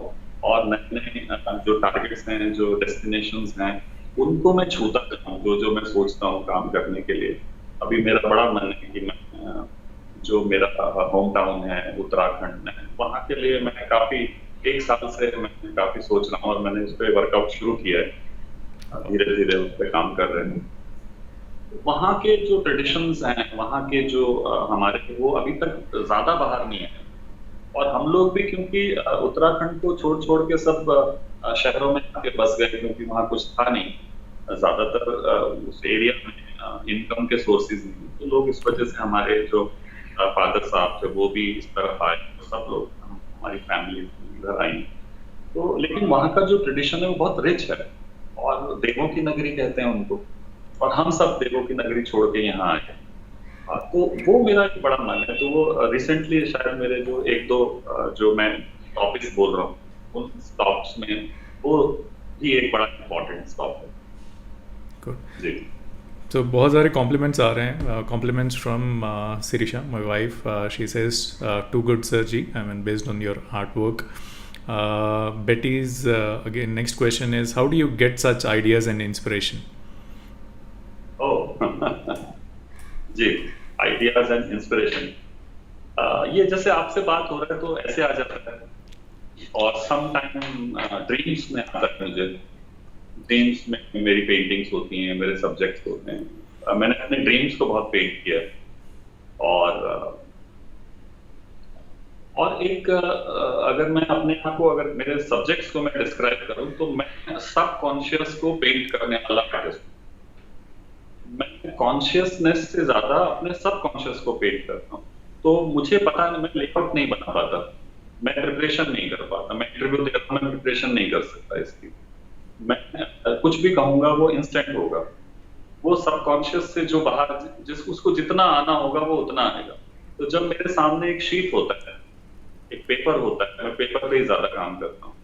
और नए नए जो टारगेट्स हैं, जो डेस्टिनेशंस हैं, उनको मैं छूता रहूँ, जो मैं सोचता हूँ काम करने के लिए। अभी मेरा बड़ा मन है कि मैं जो मेरा होम टाउन है उत्तराखंड में, वहाँ के लिए मैं काफी 1 साल से मैं काफी सोच रहा हूँ और मैंने उस पर वर्कआउट शुरू किया है। धीरे धीरे उस पर काम कर रहे हैं। वहाँ के जो ट्रेडिशंस हैं, वहाँ के जो हमारे, वो अभी तक ज्यादा बाहर नहीं है। और हम लोग भी क्योंकि उत्तराखंड को छोड़ छोड़ के सब शहरों में आके बस गए, क्योंकि वहाँ कुछ था नहीं ज्यादातर उस एरिया में इनकम के सोर्सेज नहीं। तो लोग इस वजह से, हमारे जो फादर साहब थे वो भी इस तरफ आए, तो सब लोग हमारी फैमिली इधर आई। तो लेकिन वहाँ का जो ट्रेडिशन है वो बहुत रिच है। और देवों की नगरी कहते हैं उनको, और हम सब देवों की नगरी छोड़ के यहाँ आए। तो वो मेरा एक बड़ा मन है। तो वो रिसेंटली शायद मेरे जो एक दो जो मैं टॉपिक्स बोल रहा हूँ उन स्टॉप्स में वो भी एक बड़ा इम्पोर्टेंट स्टॉप है। Good. जी। So बहुत सारे compliments आ रहे हैं, compliments from Sirisha, my wife. She says, too good, Sir Ji. I mean, based on your artwork. Betty's again next question is, how do you get such ideas and inspiration? जी, ideas and inspiration, ये जैसे आपसे बात हो रहा है तो ऐसे आ जाता है, और सम टाइम ड्रीम्स में आता है मुझे। ड्रीम्स में मेरी पेंटिंग्स होती हैं, मेरे सब्जेक्ट्स होते हैं। मैंने अपने ड्रीम्स को बहुत पेंट किया है, और एक अगर मैं अपने आप को, अगर मेरे सब्जेक्ट्स को मैं डिस्क्राइब करूं तो मैं सबकॉन्शियस को पेंट करने वाला आर्टिस्ट हूं। मैं कॉन्शियसनेस से ज्यादा अपने सबकॉन्शियस को पेंट करता हूं। तो मुझे पता नहीं, मैं लेआउट नहीं बना पाता, मैं प्रिपरेशन नहीं कर पाता, मैं इंटरव्यू देता हूं, मैं प्रिपरेशन नहीं कर सकता इसकी। मैं कुछ भी कहूंगा वो इंस्टेंट होगा, वो सबकॉन्शियस से जो बाहर उसको जितना आना होगा वो उतना आएगा। तो जब मेरे सामने एक शीट होता है, एक पेपर होता है, मैं पेपर पे ही ज्यादा काम करता हूँ।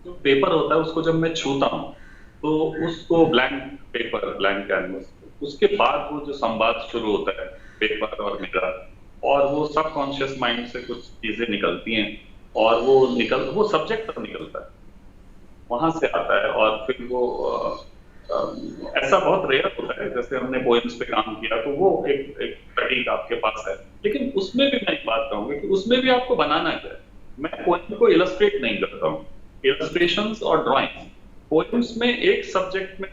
जो पेपर होता है उसको जब मैं छूता हूँ तो उसको ब्लैंक पेपर, ब्लैंक कैनवस, उसके बाद वो जो संवाद शुरू होता है पेपर और मेरा, और वो सबकॉन्शियस माइंड से कुछ चीजें निकलती हैं, और वो सब्जेक्ट तक निकलता है, वहां से आता है। और फिर वो ऐसा बहुत रेयर होता है, जैसे हमने पोएम्स पे काम किया तो वो एक प्रतीक आपके पास है, लेकिन उसमें भी मैं एक बात कहूंगा कि उसमें भी आपको बनाना क्या है। मैं पोएम को इलस्ट्रेट नहीं करता हूँ, इलस्ट्रेशंस और ड्राइंग्स। पोएम्स में एक सब्जेक्ट में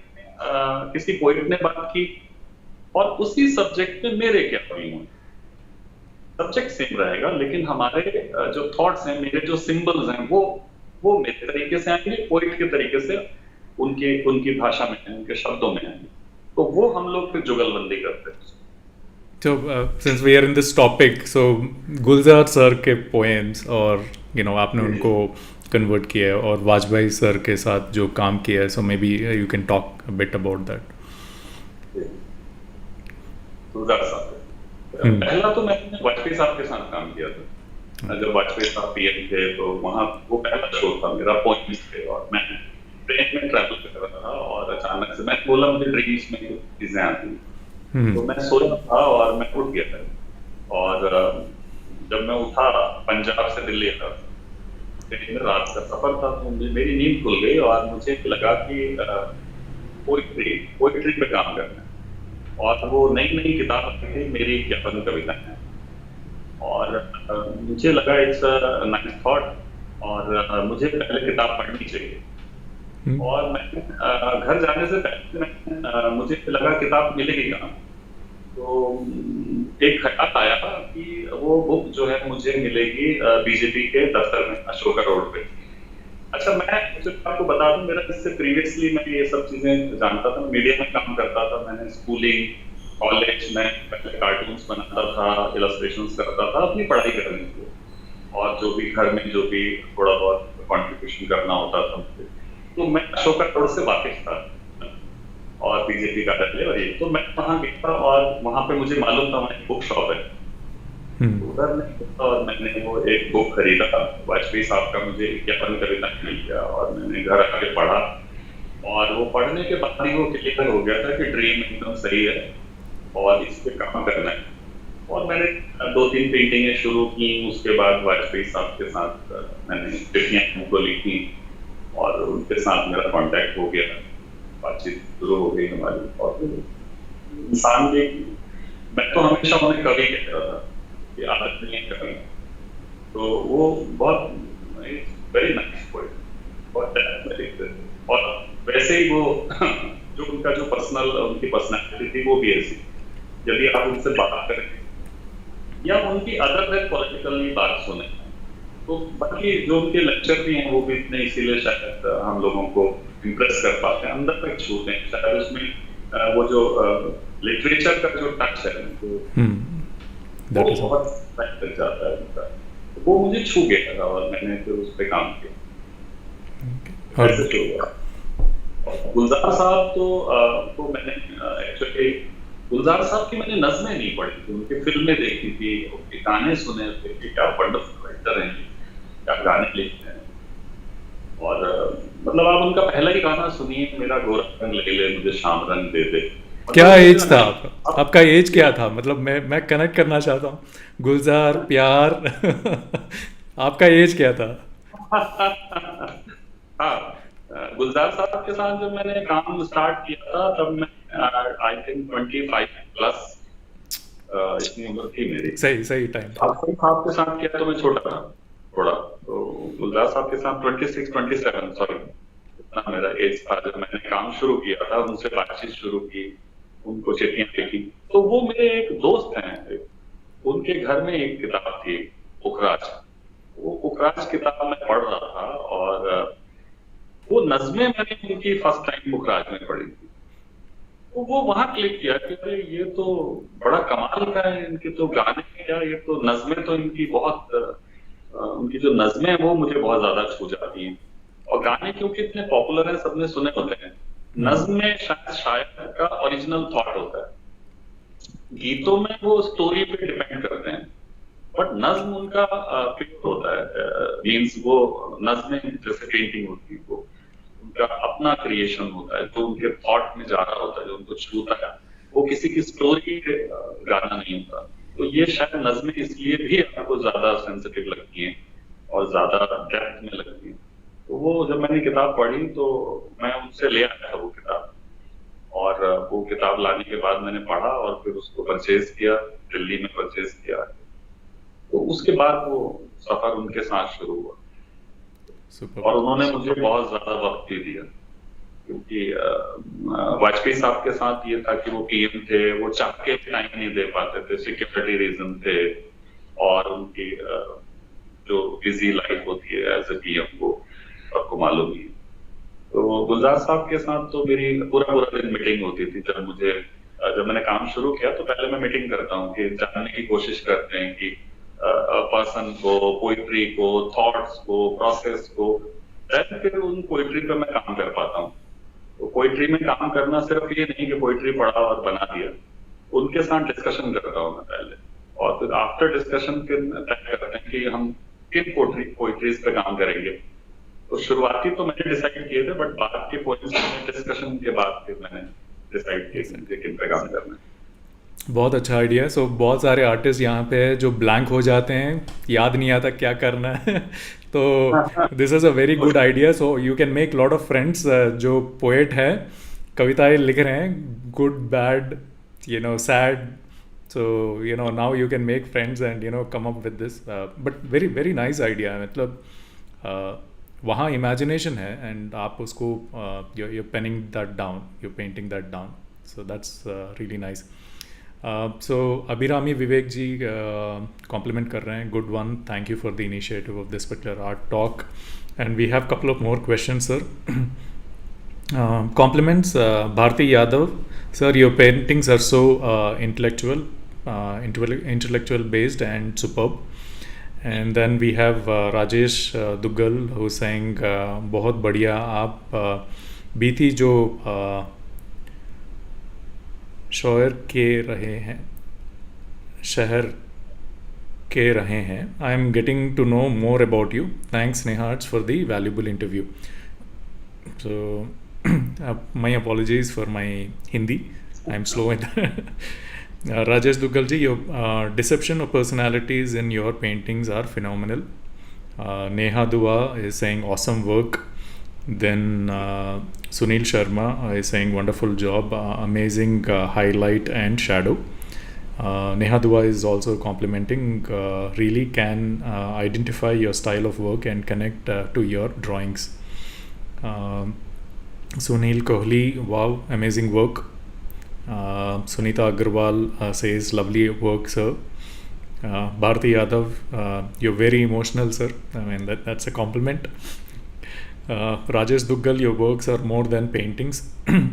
किसी पोएट ने बात की, और उसी सब्जेक्ट में मेरे क्या हुई, सब्जेक्ट सेम रहेगा, लेकिन हमारे जो थॉट्स हैं, मेरे जो सिंबल्स हैं, वो मेरे तरीके से आएंगे, पोएट के तरीके से उनकी भाषा में, उनके शब्दों में आएंगे। तो वो हम लोग फिर जुगलबंदी करते हैं। So since we are in this topic, so Gulzar sir के poems, और आपने उनको कन्वर्ट किया है, और वाजपेयी सर के साथ जो काम किया है, so maybe you can talk a bit about that. गुलजार साहब पहला तो मैंने वाजपेयी साहब के साथ काम किया था। जब वाजपेयी साहब पीएम थे तो वहाँ वो पहला शो था मेरा, पोएम्स पे, और मैं ट्रेन में ट्रैवल कर रहा था, और अचानक से मैं बोला मुझे ड्रीम्स में चीजें आती, तो मैं सोया था और मैं उठ गया था, और जब मैं उठा, पंजाब से दिल्ली था, ट्रेन में रात का सफर था, तो मेरी नींद खुल गई और मुझे लगा कि पोइट्री पे काम करना है। और वो नई किताब थी मेरी ज्ञापन कविताएं, और मुझे लगा इट्स नाइस थॉट, और मुझे पहले किताब पढ़नी चाहिए। और मैं घर जाने से पहले मुझे लगा किताब मिलेगी कहाँ, तो एक ख्याल आया कि वो बुक जो है मुझे मिलेगी बीजेपी के दफ्तर में, अशोका रोड पे। अच्छा, मैं आपको बता दूं, मेरा इससे प्रीवियसली मैं ये सब चीजें जानता था, मीडिया में काम करता था, मैंने स्कूलिंग, कॉलेज में पहले कार्टून्स बनाता था, इलस्ट्रेशंस करता था अपनी पढ़ाई करने के लिए, और जो भी घर में जो भी थोड़ा बहुत कॉन्ट्रीब्यूशन करना होता था मुझे, तो मैं अशोका रोड से वाकिफ था, और बीजेपी का कार्यालय, और ये तो मैं वहाँ गया था, और वहाँ पे मुझे मालूम था वहाँ एक बुक शॉप है, उधर में, और मैंने वो एक बुक खरीदा, वाजपेयी साहब का मुझे ज्ञापन कविता मिल गया, और मैंने घर आके पढ़ा, और वो पढ़ने के बाद ही वो क्लियर हो गया था कि ड्रीम एकदम सही है और इस पे काम करना है। और मैंने 2-3 पेंटिंगें शुरू की, उसके बाद वाजपेयी साहब के साथ मैंने चिट्ठियां उनको लिखी, और उनके साथ मेरा कांटेक्ट हो गया, बातचीत शुरू हो गई हमारी। और इंसान भी, मैं तो हमेशा उन्हें कवि कहता था, ये आदत नहीं है कवि, तो वो बहुत वेरी नाइस पोएट, बहुत डेप्थ, और वैसे ही वो जो उनका जो उनकी पर्सनैलिटी थी वो भी ऐसी, यदि आप उनसे बात करें या उनकी अदर देन पॉलिटिकली बात सुने, तो बाकी जो उनके लेक्चर भी हैं वो भी इतने, इसीलिए शायद हम लोगों को इम्प्रेस कर पाते हैं, अंदर तक छूते हैं, शायद उसमें वो जो लिटरेचर का जो टच है वो बहुत तक जाता है उनका, वो मुझे छू गया था, और मैंने फिर उस पर काम किया। गुलजार साहब तो मैंने एक्चुअली गुलजार साहब की मैंने नज़्में नहीं पढ़ी थी, उनकी फिल्में देखी थी, उनके गाने सुने थे कि क्या वंडरफुल राइटर हैं, क्या गाने लिखते हैं। और मतलब आप उनका पहला ही गाना सुनिए, मेरा गोरा रंग ले ले मुझे शाम रंग दे दे, मतलब क्या वो जो एज था है आपका? आप आपका एज क्या था? मतलब मैं कनेक्ट करना चाहता हूँ। गुलजार प्यार आपका एज क्या था? हाँ, गुलजार साहब के साथ जब मैंने काम स्टार्ट किया था तब मैं आई थिंक 25 प्लस इतनी उम्र थी मेरी। सही सही टाइम था। आफताब साहब के साथ किया तो मैं छोटा था थोड़ा, तो गुलजार साहब के साथ 26 27 सॉरी, इतना मेरा एज था जब मैंने काम शुरू किया था, उनसे बातचीत शुरू की, उनको चिट्ठियां लिखी। तो वो मेरे एक दोस्त हैं, उनके घर में एक किताब थी, पुखराज। वो पुखराज किताब मैं पढ़ रहा था और वो नज़्में मैंने उनकी फर्स्ट टाइम पुखराज में पढ़ी थी। तो वो वहां क्लिक किया कि अरे ये तो बड़ा कमाल का है, इनके तो गाने क्या, ये तो नज़्में तो इनकी बहुत उनकी जो नज़्में हैं वो मुझे बहुत ज्यादा छू जाती हैं। और गाने क्योंकि इतने पॉपुलर हैं, सबने सुने होते हैं। नज़्म में शायद शायर का ओरिजिनल थॉट होता है, गीतों में वो स्टोरी पे डिपेंड करते हैं, बट नज्म उनका प्योर होता है। मीन्स वो नज्में जैसे पेंटिंग होती है, वो उनका अपना क्रिएशन होता है, जो उनके थॉट में जा रहा होता है, जो उनको छूता है, वो किसी की स्टोरी गाना नहीं होता। तो ये शायद नज्में इसलिए भी आपको ज्यादा सेंसिटिव लगती हैं और ज्यादा डेप्थ में लगती हैं। तो वो जब मैंने किताब पढ़ी तो मैं उनसे ले आया था वो किताब, और वो किताब लाने के बाद मैंने पढ़ा और फिर उसको परचेज किया, दिल्ली में परचेज किया। तो उसके बाद वो सफर उनके साथ शुरू हुआ सुपर। और उन्होंने मुझे बहुत ज्यादा वक्त भी दिया, क्योंकि वाजपेयी साहब के साथ ये था कि वो पीएम थे, वो चाह के टाइम नहीं दे पाते थे, सिक्योरिटी रीजन थे, और उनकी जो बिजी लाइफ होती है एज ए पीएम वो आपको मालूम ही है। तो गुलजार साहब के साथ तो मेरी पूरा पूरा दिन मीटिंग होती थी। जब मैंने काम शुरू किया तो पहले मैं मीटिंग करता हूँ, कि जानने की कोशिश करते हैं कि पर्सन को, पोइट्री को, थॉट्स को, प्रोसेस को, फिर उन पोइट्री पे मैं काम कर पाता हूँ। तो पोइट्री में काम करना सिर्फ ये नहीं कि पोइट्री पढ़ा और बना दिया, उनके साथ डिस्कशन करता हूँ मैं पहले, और फिर आफ्टर डिस्कशन फिर तय करते हैं कि हम किन पोइट्रीज पे काम करेंगे। तो शुरुआती तो मैंने डिसाइड किए थे, बट बाद के पॉइंट्स में डिस्कशन के बाद फिर मैंने डिसाइड किया कि मुझे किन पे काम करना है। बहुत अच्छा आइडिया है। सो बहुत सारे आर्टिस्ट यहाँ पे है जो ब्लैंक हो जाते हैं, याद नहीं आता क्या करना है तो this is a very good idea. So you can make lot of friends जो पोएट है, कविताएं लिख रहे हैं, good bad sad. So now you can make friends and come up with this. But very very nice idea है। मतलब वहाँ imagination है एंड आप उसको you penning that down, you painting that down. So that's really nice. So Abhirami Vivek ji compliment कर रहे हैं, good one, thank you for the initiative of this particular art talk, and we have couple of more questions, sir. Compliments, Bharti Yadav, sir, your paintings are so intellectual based and superb. And then we have Rajesh Duggal who's saying बहुत बढ़िया आप बीती जो शहर के रहे हैं, I am getting to know more about you, thanks नेहार्ट्स for the valuable interview. So my apologies for my Hindi, I am slow in Rajesh Duggal ji, your deception of personalities in your paintings are phenomenal. Neha Dua is saying awesome work. Then Sunil Sharma is saying wonderful job, amazing highlight and shadow. Neha Dua is also complimenting, really can identify your style of work and connect to your drawings. Sunil Kohli, wow, amazing work. Sunita Agarwal says lovely work, sir. Bharti Yadav, you're very emotional, sir. I mean that's a compliment. Rajesh Duggal, your works are more than paintings.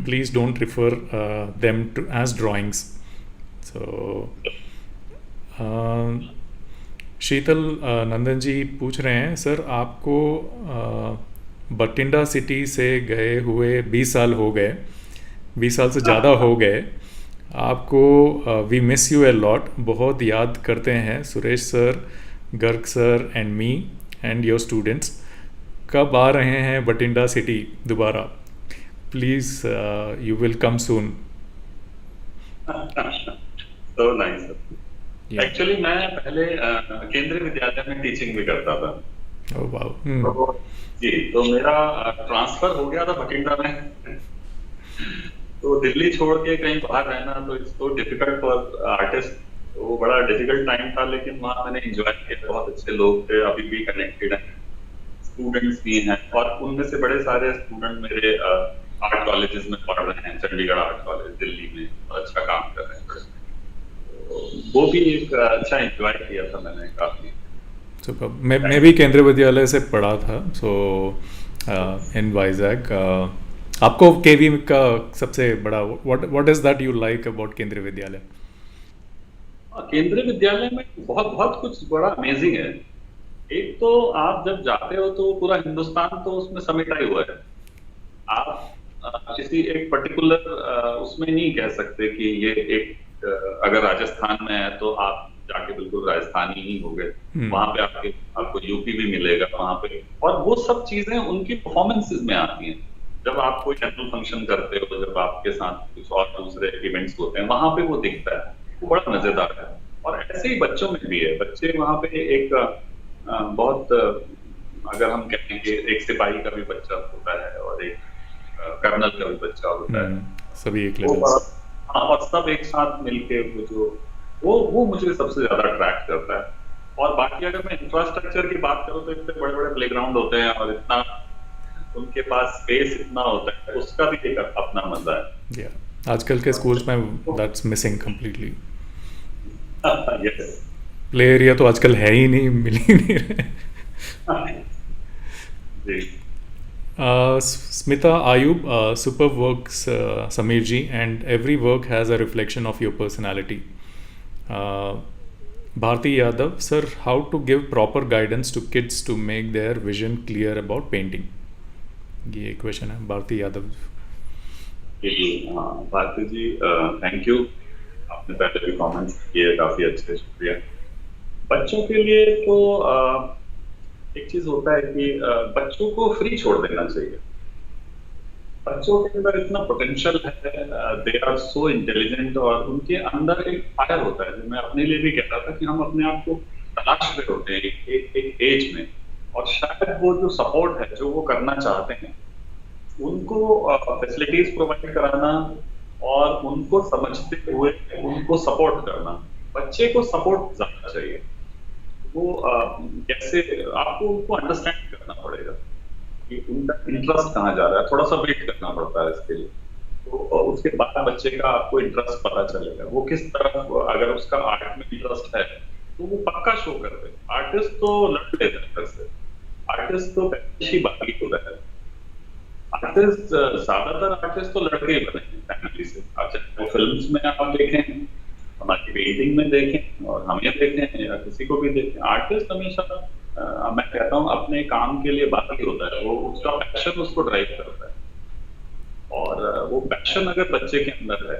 Please don't refer them as drawings. So शीतल नंदन जी पूछ रहे हैं, sir आपको Bathinda city से गए हुए 20 साल हो गए, 20 साल से ज़्यादा हो गए आपको। We miss you a lot, बहुत याद करते हैं Suresh sir, Garg sir and me and your students. कब आ रहे हैं बठिंडा सिटी दोबारा? Please you will come soon. तो नाइस। एक्चुअली मैं पहले केंद्रीय विद्यालय में टीचिंग भी करता था। Oh wow. तो जी, तो मेरा ट्रांसफर हो गया था बठिंडा में। तो दिल्ली छोड़ के कहीं बाहर रहना तो it's so difficult for artist. वो बड़ा डिफिकल्ट टाइम था, लेकिन वहाँ मैंने एंजॉय किया। बहुत अच्छे लोग थे, अभी भी कनेक्टेड हैं, स्टूडेंट्स भी हैं, और उनमें से बड़े सारे स्टूडेंट मेरे आर्ट कॉलेजेस में पढ़ रहे हैं। चंडीगढ़ आर्ट कॉलेज दिल्ली में अच्छा काम कर रहे हैं। तो वो भी एक अच्छा एंजॉय किया था मैंने काफी। सुपर। मैं भी केंद्रीय विद्यालय से पढ़ा था, सो इन वाइजैक। आपको केवी का सबसे बड़ा what is that you like about केंद्रीय विद्यालय? केंद्रीय विद्यालय में बहुत बहुत कुछ बड़ा अमेजिंग है। एक तो आप जब जाते हो तो पूरा हिंदुस्तान तो उसमें समेटा ही हुआ है। आप किसी एक पर्टिकुलर उसमें नहीं कह सकते कि ये एक अगर राजस्थान में है तो आप जाके बिल्कुल राजस्थानी ही हो गए। वहां पे आपको यूपी भी मिलेगा वहां पे, और वो सब चीजें उनकी परफॉर्मेंसेस में आती हैं। जब आप कोई एनुअल फंक्शन करते हो, जब आपके साथ कुछ और दूसरे इवेंट्स होते हैं, वहां पे वो दिखता है, वो बड़ा मजेदार है। और ऐसे ही बच्चों में भी है। बच्चे वहां पे एक बहुत अगर हम कहें कि एक सिपाही का भी बच्चा होता है और एक कर्नल का भी बच्चा होता है, सभी एक लेवल। हाँ, और सब एक साथ मिलके वो मुझे सबसे ज्यादा अट्रैक्ट करता है। और बाकी अगर मैं इंफ्रास्ट्रक्चर की बात करूँ तो इतने बड़े बड़े प्लेग्राउंड होते हैं और इतना उनके पास स्पेस इतना होता है, उसका भी एक अपना मजा है। आजकल के स्कूल्स में that's missing completely. Yes. Play area तो आजकल है ही नहीं, मिल ही नहीं रहे। जी। Smita Ayub, superb works, Samir ji, and every work has a reflection of your personality. Bharti Yadav, sir, how to give proper guidance to kids to make their vision clear about painting? ये question है भारती यादव। भारती जी, thank you. आपने पहले भी comments किए, काफी अच्छे, शुक्रिया। बच्चों के लिए तो एक चीज होता है कि बच्चों को फ्री छोड़ देना चाहिए। बच्चों के अंदर इतना पोटेंशियल है, दे आर सो इंटेलिजेंट, और उनके अंदर एक फायर होता है। जो मैं अपने लिए भी कह रहा था कि हम अपने आप को तलाश रहे होते हैं एक एज में, और शायद वो जो सपोर्ट है जो वो करना चाहते हैं, उनको फैसिलिटीज प्रोवाइड कराना और उनको समझते हुए उनको सपोर्ट करना। बच्चे को सपोर्ट ज्यादा चाहिए। वो कैसे आपको उनको अंडरस्टैंड करना पड़ेगा कि उनका इंटरेस्ट कहाँ जा रहा है। थोड़ा सा वेट करना पड़ता है इसके लिए। तो उसके बाद बच्चे का आपको इंटरेस्ट पता चलेगा, वो किस तरफ, अगर उसका आर्ट में इंटरेस्ट है तो वो पक्का शो कर दे। आर्टिस्ट तो लड़ लेते हैं घर से, आर्टिस्ट तो पैदाइशी बाकी होता है। आर्टिस्ट ज्यादातर आर्टिस्ट तो लड़के ही बने हैं फैमिली से। अच्छा, वो फिल्म्स में आप देखें, हमारी पेंटिंग में देखें, और हमें देखें या किसी को भी देखें, आर्टिस्ट हमेशा मैं कहता हूँ अपने काम के लिए बाकी होता है। वो उसका पैशन उसको ड्राइव करता है, और वो पैशन अगर बच्चे के अंदर है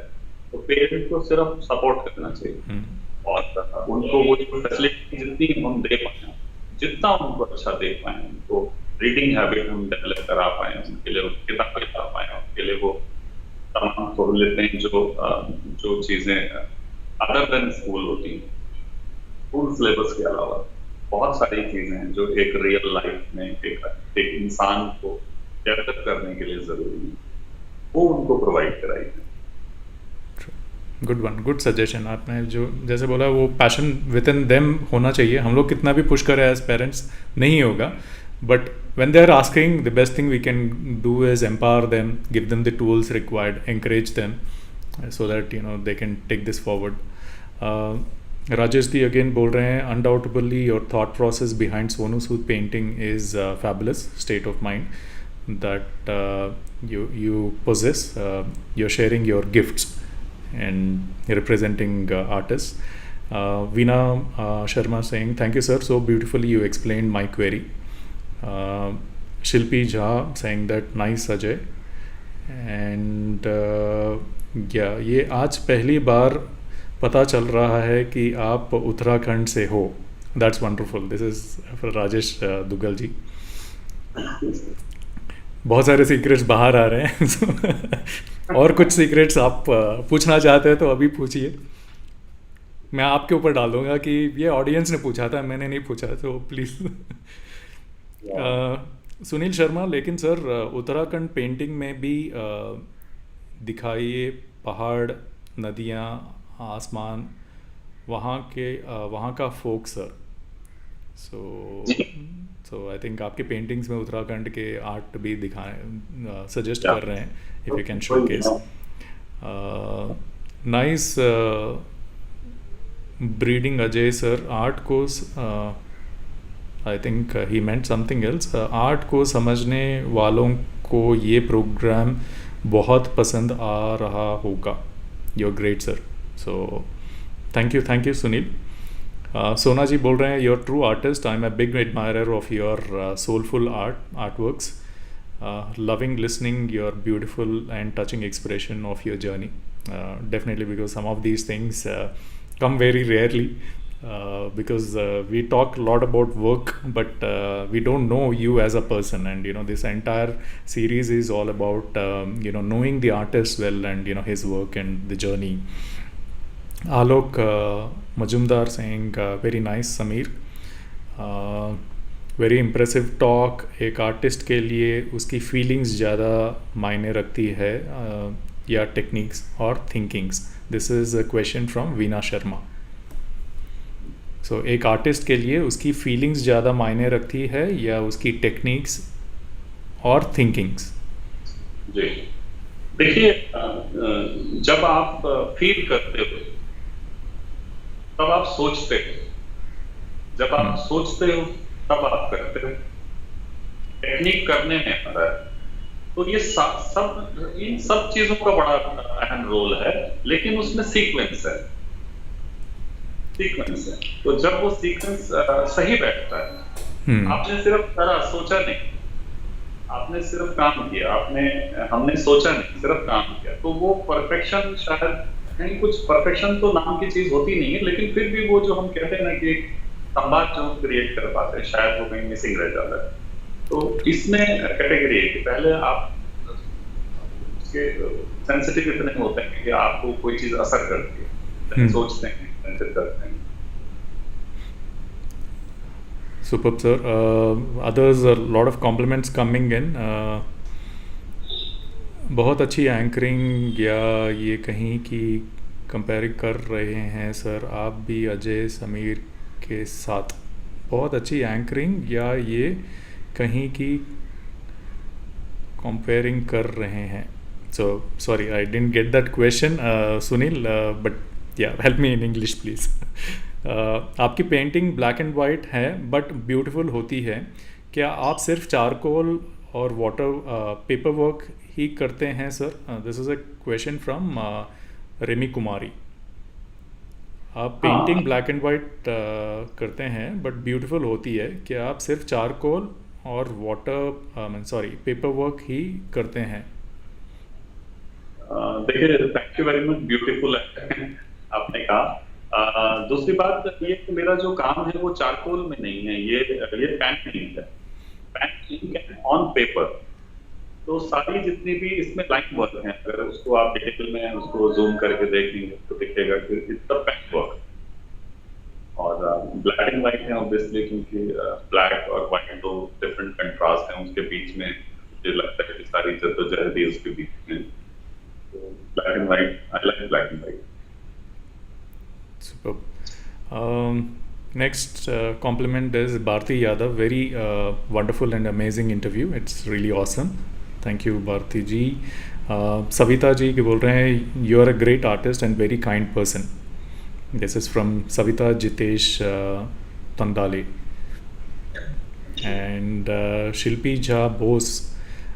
तो पेरेंट को सिर्फ सपोर्ट करना चाहिए, और उनको वो फैसिलिटी जितनी हम दे पाए, जितना उनको अच्छा दे पाए, उनको रीडिंग हैबिट हम डेवलप करा पाए, उनके लिए किताबें ला पाए, उनके लिए वो तमाम सहूलियतें जो चीजें अदर देन स्कूल होती हैं, स्कूल सिलेबस के अलावा बहुत सारी चीजें हैं जो एक रियल लाइफ में एक इंसान को डेवलप करने के लिए जरूरी है, वो उनको प्रोवाइड कराई है। Good one, good suggestion. आपने जो जैसे बोला वो पैशन विद इन देम होना चाहिए। हम लोग कितना भी पुश करें एज पेरेंट्स नहीं होगा, but when they are asking, the best thing we can do is empower them, give them the tools required, encourage them, so that they can take this forward. Rajesh ji again बोल रहे हैं, undoubtedly your thought process behind Sonu Sood painting is fabulous state of mind that you possess. You're sharing your gifts and representing artists. Veena Sharma saying, thank you sir, so beautifully you explained my query. Shilpi Jha saying that nice Ajay. And ये आज पहली बार पता चल रहा है कि आप उत्तराखंड से हो. That's wonderful. This is Rajesh Duggal ji. बहुत सारे सीक्रेट्स बाहर आ रहे हैं. और कुछ सीक्रेट्स आप पूछना चाहते हैं तो अभी पूछिए. मैं आपके ऊपर डाल दूंगा कि ये ऑडियंस ने पूछा था, मैंने नहीं पूछा, तो प्लीज़. सुनील शर्मा, लेकिन सर उत्तराखंड पेंटिंग में भी दिखाइए पहाड़, नदियाँ, आसमान, वहाँ का फोक सर. सो आई थिंक आपके पेंटिंग्स में उत्तराखंड के आर्ट भी दिखाएं, सजेस्ट कर रहे हैं. If you can showcase. Nice breeding Ajay sir. Art को I think he meant something else. Art को समझने वालों को ये प्रोग्राम बहुत पसंद आ रहा होगा. You are great sir. So thank you Sunil. Sona ji बोल रहे हैं your true artist. I am a big admirer of your soulful artworks. Loving listening your beautiful and touching expression of your journey. Definitely, because some of these things come very rarely, because we talk a lot about work, but we don't know you as a person. And this entire series is all about knowing the artist well, and his work and the journey. Alok Majumdar saying very nice Sameer. Very impressive talk. एक artist के लिए उसकी feelings ज़्यादा मायने रखती है या techniques और thinkings. This is a question from Veena Sharma. So एक आर्टिस्ट के लिए उसकी फीलिंग्स ज़्यादा मायने रखती है या उसकी टेक्निक्स और थिंकिंग्स? जी देखिए, जब आप फील करते हो तब आप सोचते हो, जब आप सोचते हो तब आप करते हो. टेक्निक करने में आता है. तो ये इन सब चीजों का बड़ा अहम रोल है, लेकिन उसमें सीक्वेंस है. तो जब वो सीक्वेंस सही बैठता है, आपने सिर्फ सोचा नहीं, आपने सिर्फ काम किया, हमने सोचा नहीं, सिर्फ काम किया, तो वो परफेक्शन शायद कहीं, कुछ परफेक्शन तो नाम की चीज होती नहीं है, लेकिन फिर भी वो जो हम कहते हैं ना कि संवाद जो क्रिएट कर पाते हैं, शायद वो कहीं मिसिंग रह जाता है. तो इसमें कैटेगरी है कि पहले आप उसके सेंसिटिव इतने होते हैं कि आपको कोई चीज असर करती है, सोचते हैं, सेंसिटिव करते हैं. Superb sir. Others, a lot of compliments coming in. बहुत अच्छी एंकरिंग, या ये कहीं की कंपेयर कर रहे हैं सर आप भी अजय समीर के साथ? बहुत अच्छी एंकरिंग, या ये कहीं की कंपेयरिंग कर रहे हैं? So sorry, I didn't get that question Sunil, but yeah help me in English please. आपकी पेंटिंग ब्लैक एंड वाइट है बट ब्यूटीफुल होती है. क्या आप सिर्फ चारकोल और वाटर पेपर वर्क ही करते हैं sir? This is a question from Remi Kumari. आप पेंटिंग ब्लैक एंड वाइट करते हैं बट ब्यूटीफुल होती है. क्या आप सिर्फ चारकोल और पेपर वर्क ही करते हैं? देखिए, thank you very much. Beautiful है आपने कहा. दूसरी बात ये कि मेरा जो काम है वो चारकोल में नहीं है, ये पेन इंक है. पेन इंक है ऑन पेपर. तो सारी जितनी भी इसमें लाइन वर्क है, अगर उसको आप डिटेल में उसको जूम करके देखेंगे तो दिखेगा कि इट्स अ पेन वर्क. और ब्लैक एंड व्हाइट है ऑब्वियसली, क्योंकि ब्लैक और व्हाइट दो डिफरेंट कंट्रास्ट हैं उसके बीच में. मुझे लगता है कि सारी जद्दोजहद है उसके बीच में. तो black and white, I like black and white. Superb. Next compliment is Bharti Yadav. Very wonderful and amazing interview. It's really awesome. Thank you, Bharti ji. Savita ji के बोल रहे हैं you are a great artist and very kind person. This is from Savita Jitesh Tandale. And Shilpi Jha Bose.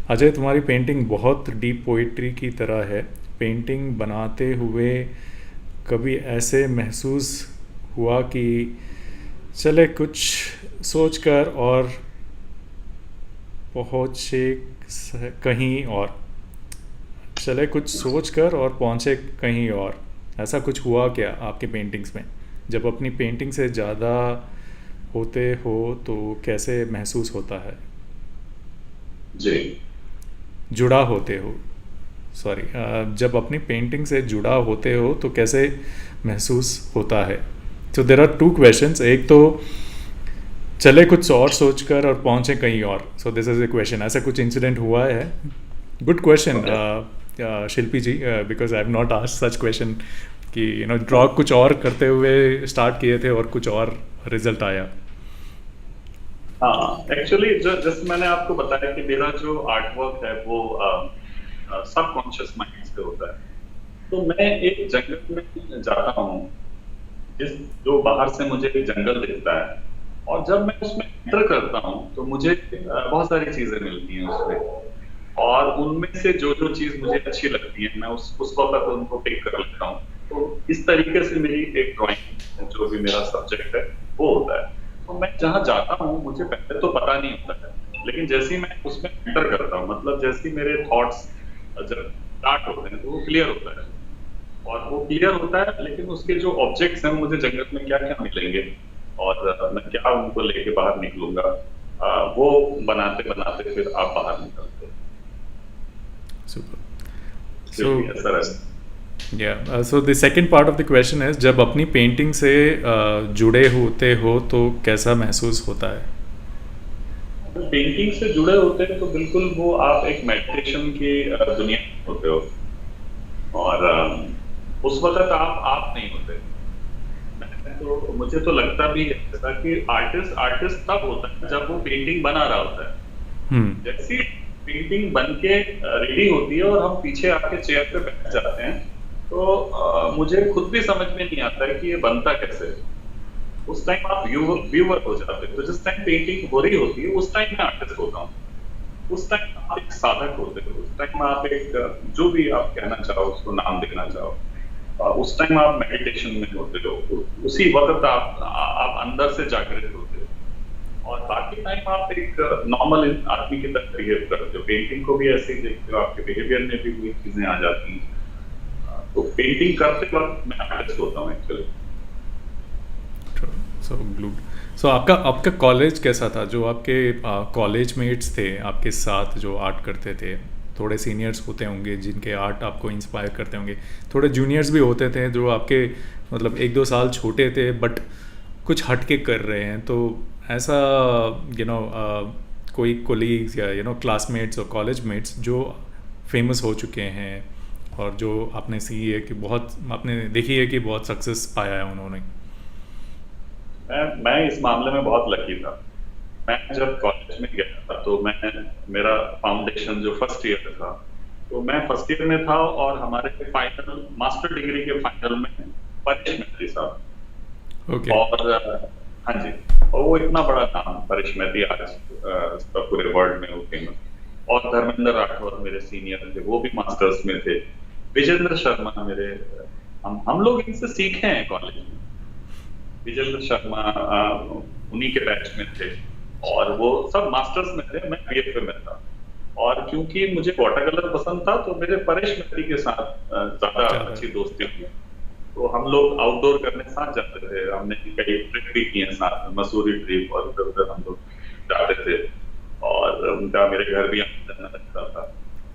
Ajay, तुम्हारी painting बहुत deep poetry की तरह है. Painting बनाते हुए कभी ऐसे महसूस हुआ कि चले कुछ सोचकर और पहुँचे कहीं और, चले कुछ सोच कर और पहुँचे कहीं और। ऐसा कुछ हुआ क्या आपके पेंटिंग्स में? जब अपनी पेंटिंग से ज़्यादा होते हो तो कैसे महसूस होता है? जी। जुड़ा होते हो, सॉरी, जब अपनी पेंटिंग से जुड़ा होते हो तो कैसे महसूस होता है? तो देर आर टू क्वेश्चंस। एक तो चले कुछ और सोच कर और पहुँचे कहीं और, so this is a question. ऐसा कुछ इंसिडेंट हुआ है? Good question okay. Shilpi ji, because I have not asked such question कि ड्रॉ कुछ और करते हुए स्टार्ट किए थे और कुछ और रिजल्ट आया। हाँ, एक्चुअली जो जैसे मैंने आपको बताया कि मेरा जो आर्ट वर्क है वो सबकॉन्शियस माइंड से होता है। तो मैं एक जंगल में जाता हूँ, जिस जो बाहर से मुझे एक जंगल दिखता है, और जब मैं उसमें एंटर करता हूँ तो मुझे बहुत सारी चीजें मिलती हैं उसमें, और उनमें से जो जो चीज मुझे अच्छी लगती है मैं उस वक्त उनको पिक कर लेता हूँ। तो इस तरीके से मेरी एक ड्राइंग, जो भी मेरा सब्जेक्ट है, वो होता है। तो मैं जहाँ जाता हूँ मुझे पहले तो पता नहीं होता है, लेकिन जैसे ही मैं उसमें एंटर करता हूँ, मतलब जैसे ही मेरे थॉट्स जब स्टार्ट होते हैं तो वो क्लियर होता है, और वो क्लियर होता है। लेकिन उसके जो ऑब्जेक्ट्स हैं, मुझे जंगल में क्या क्या मिलेंगे और मैं क्या उनको लेके बाहर निकलूंगा, वो बनाते बनाते फिर आप बाहर निकलते हो। सुपर। सो एक्चुअली ऐसा रहता या so the second part of the question है, जब अपनी पेंटिंग से जुड़े होते हो तो कैसा महसूस होता है? है। पेंटिंग से जुड़े होते हैं तो बिल्कुल वो आप एक मेडिटेशन की दुनिया में होते हो, और उस वक्त आप नहीं होते। तो मुझे तो लगता भी है ऐसा कि आर्टिस्ट आर्टिस्ट तब होता है जब वो पेंटिंग बना रहा होता है। हम्म। जैसी पेंटिंग बन के रेडी होती है और हम पीछे आके चेयर पे बैठ जाते हैं, तो मुझे खुद भी समझ में नहीं आता है कि ये बनता कैसे है। उस टाइम आप व्यूअर हो जाते हो। तो जिस टाइम पेंटिंग हो रही होती है उस टाइम मैं आर्टिस्ट होता हूँ। उस टाइम आप एक साधक होते हो, उस टाइम आप एक जो भी आप कहना चाहो, उसको नाम देना चाहो, उस टाइम आप मेडिटेशन में होते हो। उसी वक्त आप अंदर से जागृत होते हो, और बाकी टाइम आप एक नॉर्मल आदमी की तरह बिहेव करते हो। पेंटिंग को भी ऐसे ही देखते हो, आपके बिहेवियर में भी वही चीजें आ जाती हैं। तो पेंटिंग करते वक्त मैं आर्टिस्ट होता हूँ एक्चुअली। सो ग्लू। सो आपका आपका कॉलेज कैसा था? जो आपके कॉलेज मेट्स थे आपके साथ जो आर्ट करते थे, थोड़े सीनियर्स होते होंगे जिनके आर्ट आपको इंस्पायर करते होंगे, थोड़े जूनियर्स भी होते थे जो आपके मतलब 1-2 साल छोटे थे बट कुछ हट के कर रहे हैं। तो ऐसा यू नो कोई कोलीग्स या क्लासमेट्स और कॉलेज मेट्स जो फेमस हो चुके हैं और जो आपने सी है कि बहुत आपने देखी है कि बहुत सक्सेस पाया है उन्होंने? मैं इस मामले में बहुत लकी था। मैं जब कॉलेज में गया था तो मैं मेरा फाउंडेशन जो फर्स्ट ईयर था, तो मैं फर्स्ट ईयर में था, और हमारे फाइनल मास्टर डिग्री के फाइनल में परेश मेहती साहब, ओके। और हाँ जी, और वो इतना बड़ा नाम परेश मेहती आज पूरे वर्ल्ड में वो फेमस। और धर्मेंद्र राठौर मेरे सीनियर थे, वो भी मास्टर्स में थे। विजेंद्र शर्मा मेरे, हम लोग इनसे सीखे हैं कॉलेज में। विजेंद्र शर्मा उन्हीं के बैच में थे, और वो सब मास्टर्स में थे, मैं बीएफए में था। और क्योंकि मुझे वाटर कलर पसंद था तो मेरे परेश मेहती के साथ ज्यादा ज़्यादा। अच्छी दोस्ती थी। तो हम लोग आउटडोर करने साथ जाते थे, हमने कई ट्रिप भी किए साथ में, मसूरी ट्रिप, और इधर उधर हम लोग जाते थे, और उनका मेरे घर भी आना जाना लगता था।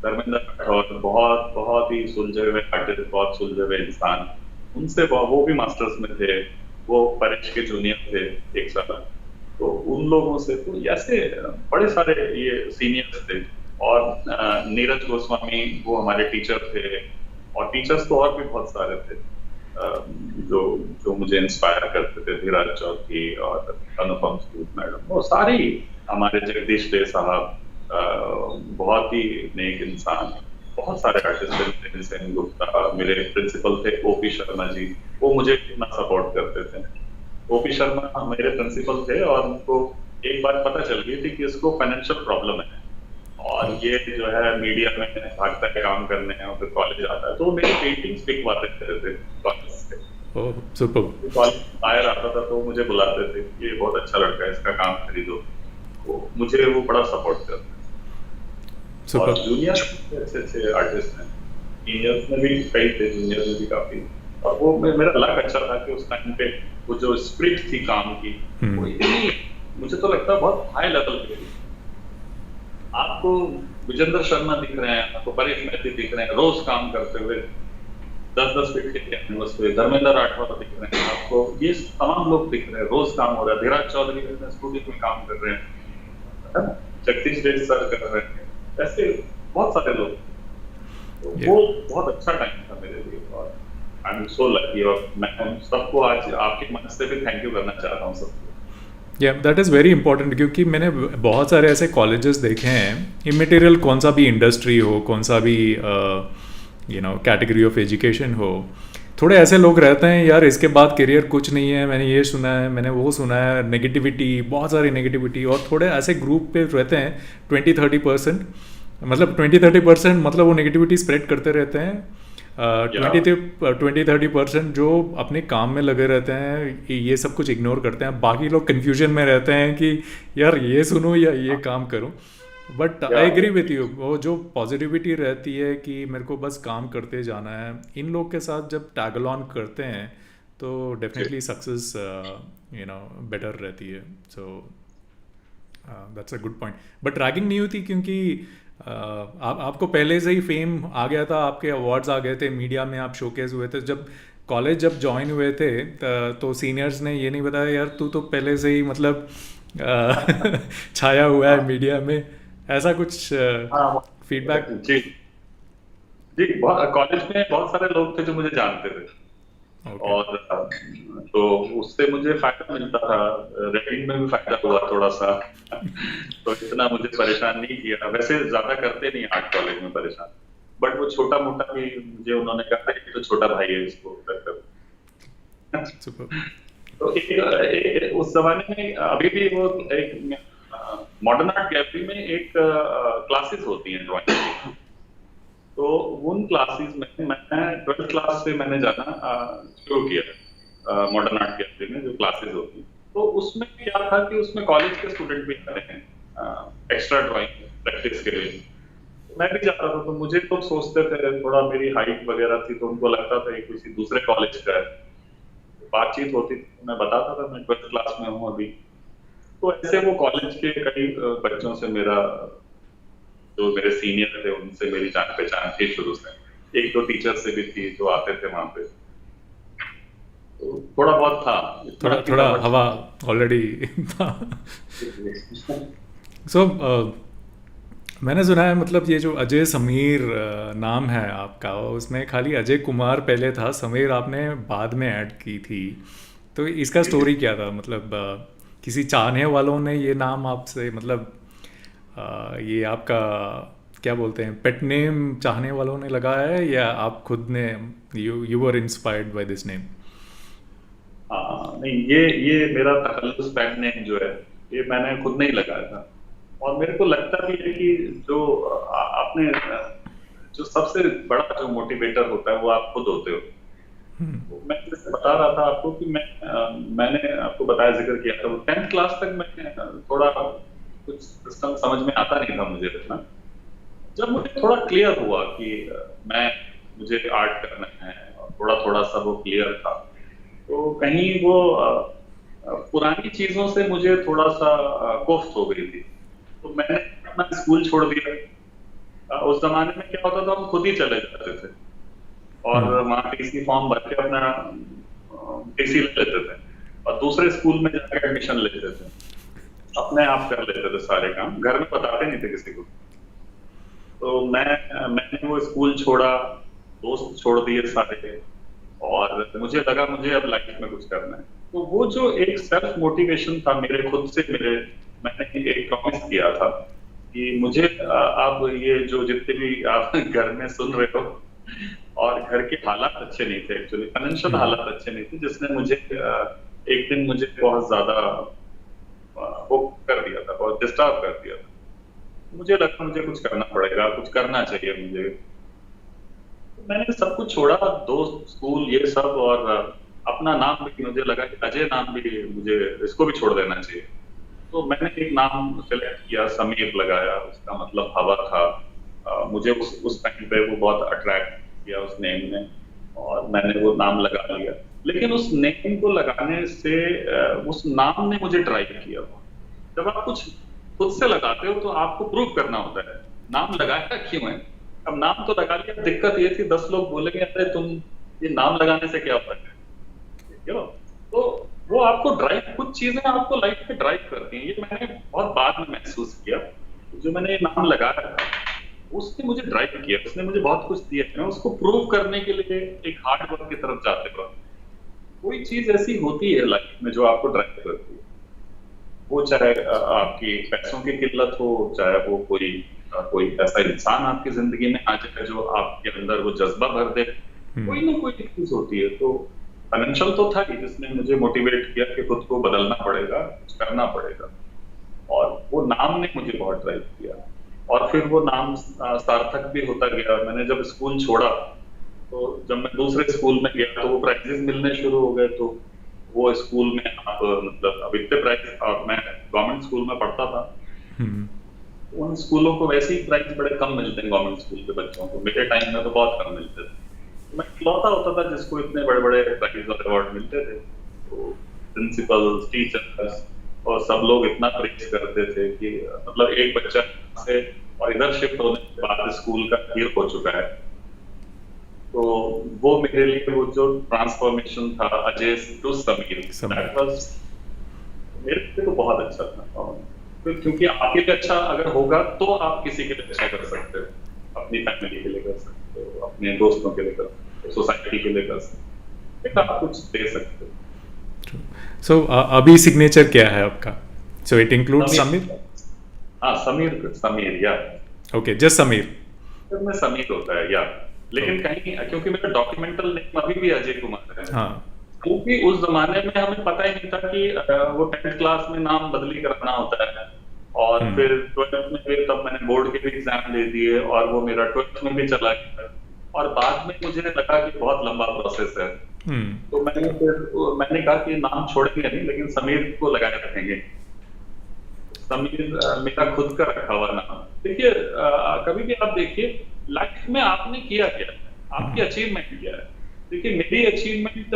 धर्मेंद्र राठौर बहुत बहुत ही सुलझे हुए आर्टिस्ट, बहुत सुलझे हुए इंसान, उनसे वो भी मास्टर्स में थे, वो परेश के जूनियर थे एक साल। तो उन लोगों से तो ऐसे बड़े सारे ये सीनियर्स थे। और नीरज गोस्वामी वो हमारे टीचर थे, और टीचर्स तो और भी बहुत सारे थे जो जो मुझे इंस्पायर करते थे। धीराज चौधरी और अनुपम सूद मैडम, वो सारी, हमारे जगदीश डे साहब, बहुत ही नेक इंसान। बहुत सारे आर्टिस्ट थे, सेन गुप्ता, मेरे प्रिंसिपल थे ओपी शर्मा जी, वो मुझे कितना सपोर्ट करते थे। ओपी शर्मा मेरे प्रिंसिपल थे, और उनको एक बात पता चल गई थी कि इसको फाइनेंशियल प्रॉब्लम है, और ये जो है मीडिया में भागता है काम करने, और फिर कॉलेज आता है, तो मेरी पेंटिंग्स बिकवाते थे कॉलेज से। ओह सुपर। कॉलेज बाहर आता था तो मुझे बुलाते थे कि ये बहुत अच्छा लड़का है, इसका काम खरीदो। तो मुझे वो बड़ा सपोर्ट करते थे। सुपर। और जूनियर्स में अच्छे अच्छे आर्टिस्ट हैं, सीनियर्स में भी कई थे, जूनियर्स में भी काफी। और वो मेरा लक अच्छा था कि उस टाइम पे वो जो स्पिरिट थी काम की, वो इतनी, मुझे तो लगता है बहुत हाई लेवल पे थी। आपको विजेंद्र शर्मा दिख रहे हैं, आपको परेश मैत्री दिख रहे हैं रोज काम करते हुए, 10-10 फीट के कैनवस पे, धर्मेंद्र राठौर दिख रहे हैं आपको, ये तमाम लोग दिख रहे हैं, रोज काम हो रहा है, धीराज चौधरी स्टूडियो में काम कर रहे हैं, जगदीश रेड सर कर रहे हैं, ऐसे बहुत सारे लोग। तो वो बहुत अच्छा टाइम था मेरे लिए, और आई एम सो लकी। और मैं सबको आज आपके मंच से भी थैंक यू करना चाहता हूँ सबको। दैट इज़ वेरी इंपॉर्टेंट, क्योंकि मैंने बहुत सारे ऐसे कॉलेजेस देखे हैं, इमेटीरियल कौन सा भी इंडस्ट्री हो, कौन सा भी कैटेगरी ऑफ एजुकेशन हो, थोड़े ऐसे लोग रहते हैं यार इसके बाद करियर कुछ नहीं है, मैंने ये सुना है, मैंने वो सुना है, नेगेटिविटी, बहुत सारी नेगेटिविटी। और थोड़े ऐसे ग्रुप पे रहते हैं 20-30%, मतलब 20-30% मतलब वो नेगेटिविटी स्प्रेड करते रहते हैं। 20-30% जो अपने काम में लगे रहते हैं, ये सब कुछ इग्नोर करते हैं, बाकी लोग कन्फ्यूजन में रहते हैं कि यार ये सुनो या ये काम करो। But I agree with you, वो जो पॉजिटिविटी रहती है कि मेरे को बस काम करते जाना है, इन लोग के साथ जब टैगल ऑन करते हैं तो डेफिनेटली सक्सेस बेटर रहती है। सो that's a good point. But ragging नहीं होती, क्योंकि आपको पहले से ही फेम आ गया था, आपके अवार्ड्स आ गए थे, मीडिया में आप शोकेस हुए थे। जब कॉलेज जब ज्वाइन हुए थे तो सीनियर्स ने ये नहीं बताया यार तू तो पहले से ही मतलब छाया हुआ है मीडिया में, ऐसा कुछ फीडबैक? जी जी, कॉलेज में बहुत सारे लोग थे जो मुझे जानते थे। Okay. और तो उससे मुझे फायदा मिलता था, रैगिंग में भी फायदा हुआ थोड़ा सा। तो इतना मुझे परेशान नहीं किया, वैसे ज्यादा करते नहीं आर्ट कॉलेज में परेशान, बट वो छोटा मोटा भी मुझे उन्होंने कहा तो छोटा भाई है इसको कर। तो उस जमाने में अभी भी वो एक मॉडर्न आर्ट गैलरी में एक क्लासेस होती हैं ड्राइंग की। तो उन क्लासेस में मैं 12th क्लास से मैंने जाना शुरू किया मॉडर्न आर्ट गैलरी में जो क्लासेस होती हैं। तो उसमें क्या था कि उसमें कॉलेज के स्टूडेंट भी आते हैं एक्स्ट्रा ड्राइंग प्रैक्टिस के लिए। मैं भी जाता था, तो मुझे लोग सोचते थे, थोड़ा मेरी हाइट वगैरह थी तो उनको लगता था कि किसी दूसरे कॉलेज का है। बातचीत होती थी, मैं बताता था मैं 12th क्लास में हूँ अभी। तो ऐसे वो कॉलेज के कई बच्चों से मेरा, जो मेरे सीनियर थे उनसे मेरी जान पहचान थी शुरू से, एक दो टीचर से भी थी जो आते थे वहां पे। तो थोड़ा बहुत था, थोड़ा हवा ऑलरेडी था। सो मैंने सुना है, मतलब ये जो अजय समीर नाम है आपका, उसमें खाली अजय कुमार पहले था, समीर आपने बाद में ऐड की थी। तो इसका स्टोरी क्या था? मतलब किसी चाहने वालों ने ये नाम आपसे, मतलब ये आपका क्या बोलते हैं, पेट नेम चाहने वालों ने लगाया है, या आप खुद ने you were inspired by this name? नहीं, ये मेरा तखल्लुस पेट नेम जो है ये मैंने खुद नहीं लगाया था। और मेरे को लगता भी है कि जो आपने जो सबसे बड़ा जो मोटिवेटर होता है वो आप खुद होते हो। तो मैं जैसे बता रहा था आपको कि मैंने आपको बताया, जिक्र किया था, 10th क्लास तक मैं थोड़ा कुछ सिस्टम समझ में आता नहीं था मुझे इतना। जब मुझे थोड़ा क्लियर हुआ कि मुझे आर्ट करना है और थोड़ा थोड़ा सा वो क्लियर था, तो कहीं वो पुरानी चीजों से मुझे थोड़ा सा कोफ्त हो गई थी। तो मैंने अपना स्कूल छोड़ दिया। उस जमाने में क्या होता था, हम खुद ही चले जाते थे और वहाँ टीसी फॉर्म भर के अपना टीसी ले लेते थे और दूसरे स्कूल में जाकर एडमिशन लेते थे, अपने आप कर लेते थे सारे काम, घर में बताते नहीं थे किसी को। तो मैंने वो स्कूल छोड़ा, दोस्त छोड़ दिए सारे, और मुझे लगा मुझे अब लाइफ में कुछ करना है। तो वो जो एक सेल्फ मोटिवेशन था मेरे खुद से, मैंने एक प्रॉमिस किया था कि मुझे अब ये जो जितने भी आप घर में सुन रहे हो, और घर के हालात अच्छे नहीं थे, एक्चुअली फाइनेंशियल हालात अच्छे नहीं थे, जिसने मुझे एक दिन मुझे बहुत ज्यादा वो कर दिया था, बहुत डिस्टर्ब कर दिया था। मुझे लगा मुझे कुछ करना पड़ेगा, कुछ करना चाहिए मुझे। मैंने सब कुछ छोड़ा, दोस्त, स्कूल, ये सब, और अपना नाम भी मुझे लगा कि अजय नाम भी मुझे इसको भी छोड़ देना चाहिए। तो मैंने एक नाम सेलेक्ट किया, समीर लगाया, उसका मतलब हवा था। मुझे उस टाइम पे वो बहुत अट्रैक्ट किया उस नेम ने, और मैंने वो नाम लगा लिया। लेकिन उस नेम को लगाने से उस नाम ने मुझे ड्राइव किया। जब आप कुछ खुद से लगाते हो तो आपको प्रूव करना होता है नाम लगाया क्यों है। अब नाम तो लगा लिया, दिक्कत ये थी 10 लोग बोलेंगे अरे तुम ये नाम लगाने से क्या होता है, क्यों? तो वो आपको ड्राइव, कुछ चीजें आपको लाइफ में ड्राइव करती हैं। ये मैंने बहुत बाद में महसूस किया। जो मैंने ये नाम लगाया था उसने मुझे ड्राइव किया, उसने मुझे बहुत कुछ दिया। मैं उसको प्रूव करने के लिए एक हार्ड वर्क की तरफ जाते वक्त कोई चीज ऐसी होती है लाइफ में जो आपको ड्राइव करती है। वो चाहे आपकी पैसों की किल्लत हो, चाहे वो कोई ऐसा इंसान आपकी जिंदगी में आ जाए जो आपके अंदर वो जज्बा भर दे। कोई ना कोई चीज होती है। तो फाइनेंशियल तो था ही जिसने मुझे मोटिवेट किया कि खुद को बदलना पड़ेगा, कुछ करना पड़ेगा। और वो नाम ने मुझे बहुत ड्राइव किया, और फिर वो नाम सार्थक भी होता गया। मैंने जब स्कूल छोड़ा तो जब मैं दूसरे स्कूल में गया तो वो प्राइजेस मिलने शुरू हो गए। तो वो स्कूल में आप मतलब अब इतने प्राइज, मैं गवर्नमेंट स्कूल में पढ़ता था, उन स्कूलों को वैसे ही प्राइज बड़े कम मिलते हैं गवर्नमेंट स्कूल के बच्चों को। मेरे टाइम में तो बहुत कम मिलते थे। मैं इकलौता होता था जिसको इतने बड़े बड़े प्राइज और अवार्ड मिलते थे। तो प्रिंसिपल, टीचर्स और सब लोग इतना प्रेज करते थे कि मतलब एक बच्चा से और इधर शिफ्ट होने के बाद स्कूल का हीरो हो चुका है। तो वो मेरे लिए वो जो ट्रांसफॉर्मेशन था Ajay to Sameer, that was मेरे लिए तो बहुत अच्छा था। क्योंकि आपके लिए अच्छा अगर होगा तो आप किसी के लिए अच्छा कर सकते हो, अपनी फैमिली के लिए कर सकते हो, अपने दोस्तों के लिए कर सकते हो, सोसाइटी के लिए कर सकते हो, आप कुछ दे सकते हो। सो अभी सिग्नेचर क्या है आपका? So it includes Sameer? हाँ, समीर या ओके, जस्ट समीर। में समीर होता है या, लेकिन कहीं क्योंकि मेरा डॉक्यूमेंटल नेम अभी भी अजय कुमार है। हाँ। क्योंकि उस जमाने में हमें पता ही नहीं था कि वो 10th क्लास में नाम बदली कराना होता है। और फिर 12th में फिर तब मैंने बोर्ड के भी एग्जाम दे दिए और वो मेरा 12th में भी चला गया। और बाद में मुझे लगा कि बहुत लंबा प्रोसेस है। तो मैंने कहा कि नाम छोड़ेंगे नहीं, लेकिन समीर को लगाए रखेंगे। समीर मेरा खुद का रखा हुआ नाम। देखिए कभी भी आप देखिए लाइफ में आपने किया क्या है, आपकी अचीवमेंट क्या है। देखिए मेरी अचीवमेंट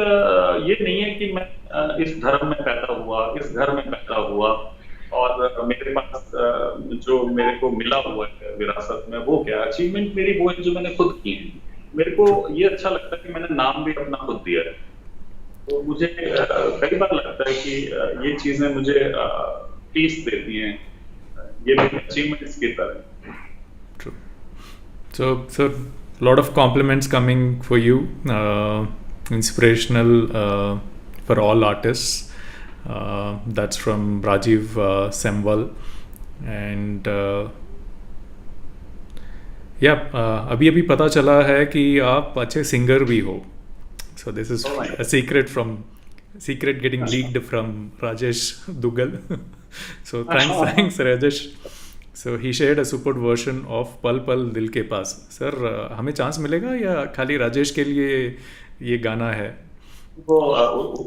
ये नहीं है कि मैं इस धर्म में पैदा हुआ, इस घर में पैदा हुआ और मेरे पास जो मेरे को मिला हुआ है विरासत में वो क्या। अचीवमेंट मेरी वो है जो मैंने खुद की है। मेरे को ये अच्छा लगता है कि मैंने नाम भी अपना खुद दिया है। तो मुझे कई बार लगता है कि ये चीजें मुझे पीस देती हैं, ये मेरी अचीवमेंट्स की तरह। True. So lot of compliments coming for you, inspirational for all artists. That's from Rajiv Semwal. And अभी पता चला है कि आप अच्छे सिंगर भी हो. So this is a secret getting leaked from Rajesh Dugal. So thanks Rajesh. So he shared a superb version of पल पल दिल के पास. सर हमें चांस मिलेगा या खाली राजेश के लिए ये गाना है? वो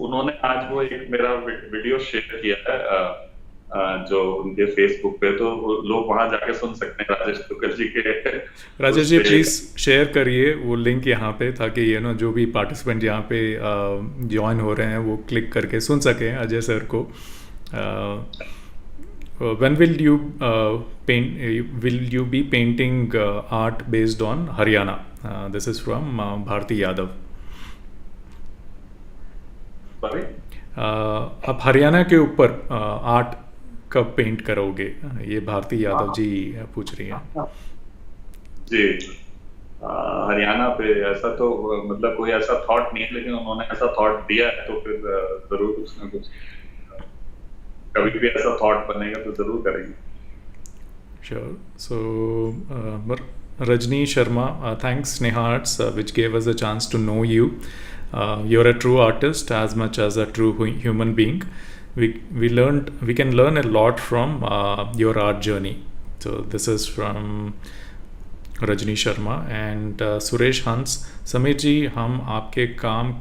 उन्होंने आज वो एक मेरा वीडियो शेयर किया है जो उनके फेसबुक पे, तो लोग वहां जाके सुन सकते हैं राजेश दुग्गल जी के। राजेश जी प्लीज शेयर करिए वो लिंक यहाँ पे, ताकि ये ना जो भी पार्टिसिपेंट यहाँ पे ज्वाइन हो रहे हैं वो क्लिक करके सुन सकें अजय सर को. When will you be painting art based on Haryana? This is from Bharti Yadav. Sorry? आप हरियाणा के ऊपर आर्ट कब पेंट करोगे? ये भारती यादव जी पूछ रही हैं. जी हरियाणा पे ऐसा तो मतलब कोई ऐसा थॉट नहीं है, लेकिन उन्होंने ऐसा थॉट दिया है तो फिर जरूर कुछ ना कुछ कभी भी ऐसा थॉट बनेगा तो जरूर करेंगे. Sure. So Rajni Sharma, thanks Sneha Arts which gave us a chance to know you. You're a true artist as much as a true human being. We can learn a lot from your art journey. So this is from Rajni Sharma and Suresh Hans. Sameer ji, हम आपके काम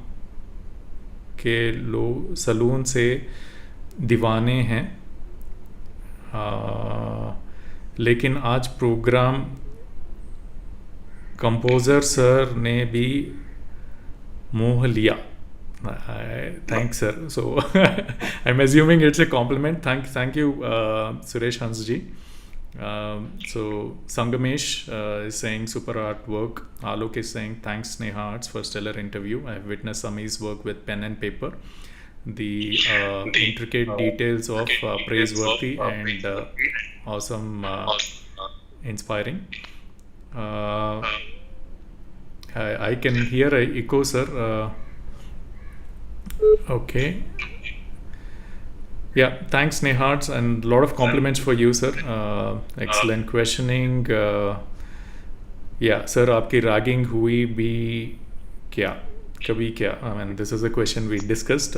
के salon से दीवाने हैं, लेकिन आज programme composer sir ने भी मोह लिया. Thanks, sir. So I'm assuming it's a compliment. Thank you, Suresh Hansji. So Sangamesh is saying super artwork. Alok is saying thanks Sneha Arts for stellar interview. I have witnessed Sami's work with pen and paper. The intricate details of praiseworthy and awesome, inspiring. I can hear a echo, sir. Okay. Yeah, thanks Nehards, and a lot of compliments for you, sir. Excellent questioning. Yeah, sir, आपकी ragging हुई भी क्या कभी क्या? I mean, this is a question we discussed.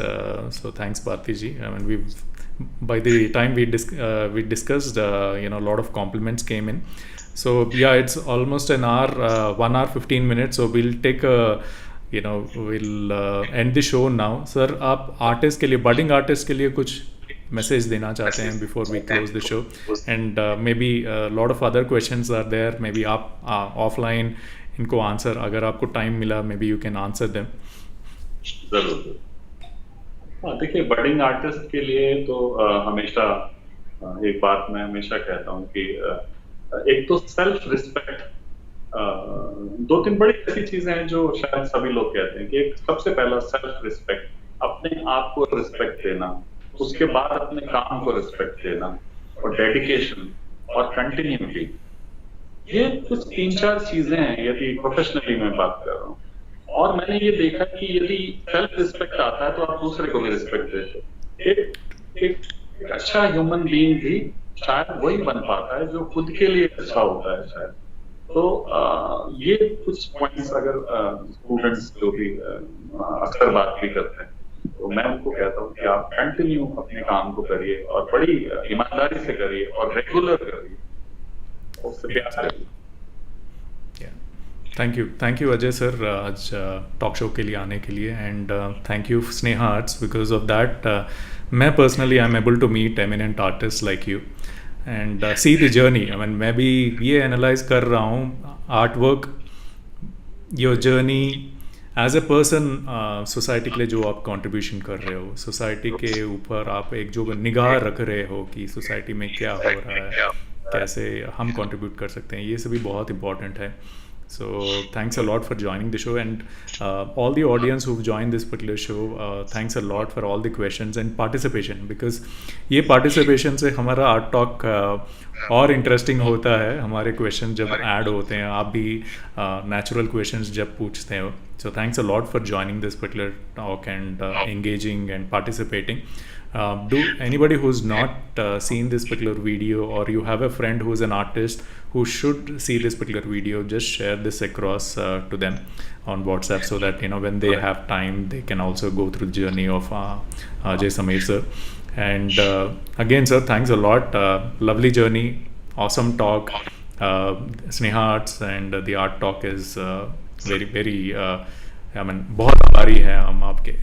So thanks, Bharti ji. I mean, by the time we discussed, a lot of compliments came in. So yeah, it's almost an hour, 1 hour 15 minutes. So we'll take a we'll end the show now. Sir, आप artist के लिए, budding artist के लिए कुछ message देना चाहते हैं before we close the show? And maybe a lot of other questions are there. Maybe आप offline इनको answer, अगर आपको time मिला, maybe you can answer them. जरूर. हाँ, देखिए बडिंग आर्टिस्ट के लिए तो हमेशा एक बात मैं हमेशा कहता हूँ कि एक तो सेल्फ रिस्पेक्ट, दो तीन बड़ी ऐसी चीजें हैं जो शायद सभी लोग कहते हैं कि एक सबसे पहला सेल्फ रिस्पेक्ट, अपने आप को रिस्पेक्ट देना, उसके बाद अपने काम को रिस्पेक्ट देना, और डेडिकेशन और कंटिन्यूटी. ये कुछ 3-4 चीजें हैं यदि प्रोफेशनली मैं बात कर रहा हूँ. और मैंने ये देखा कि यदि सेल्फ रिस्पेक्ट आता है तो आप दूसरे को भी रिस्पेक्ट देते हो. एक अच्छा ह्यूमन बीइंग भी शायद वही बन पाता है जो खुद के लिए अच्छा होता है शायद. तो ये कुछ पॉइंट्स अगर स्टूडेंट्स जो भी अक्सर बात भी करते हैं तो मैं उनको कहता हूँ कि आप कंटिन्यू अपने काम को करिए और बड़ी ईमानदारी से करिए और रेगुलर करिए, उससे प्यार करिए. थैंक यू अजय सर आज टॉक शो के लिए आने के लिए. And thank you Sneha Arts, because of that मैं personally I am able to meet eminent artist like you and see the journey. I mean मैं भी ये एनालाइज कर रहा हूँ art work, your journey as a person, society के लिए जो आप कंट्रीब्यूशन कर रहे हो, सोसाइटी के ऊपर आप एक जो निगाह रख रहे हो कि सोसाइटी में क्या हो रहा है, कैसे हम कंट्रीब्यूट कर सकते हैं, ये सभी बहुत इंपॉर्टेंट है. So thanks a lot for joining the show, and all the audience who've joined this particular show, thanks a lot for all the questions and participation, because ये participation से हमारा आर्ट टॉक और interesting होता है. हमारे question जब add होते हैं, आप भी नेचुरल क्वेश्चंस जब पूछते हो. So thanks a lot for joining this particular talk and engaging and participating. Do anybody who's not seen this particular video, or you have a friend who's an artist who should see this particular video, just share this across to them on WhatsApp, so that when they have time they can also go through the journey of Ajay Sameer sir. And again sir, thanks a lot. Lovely journey, awesome talk. Sneha Arts and the art talk is very very I mean बहुत आभारी हैं हम आपके.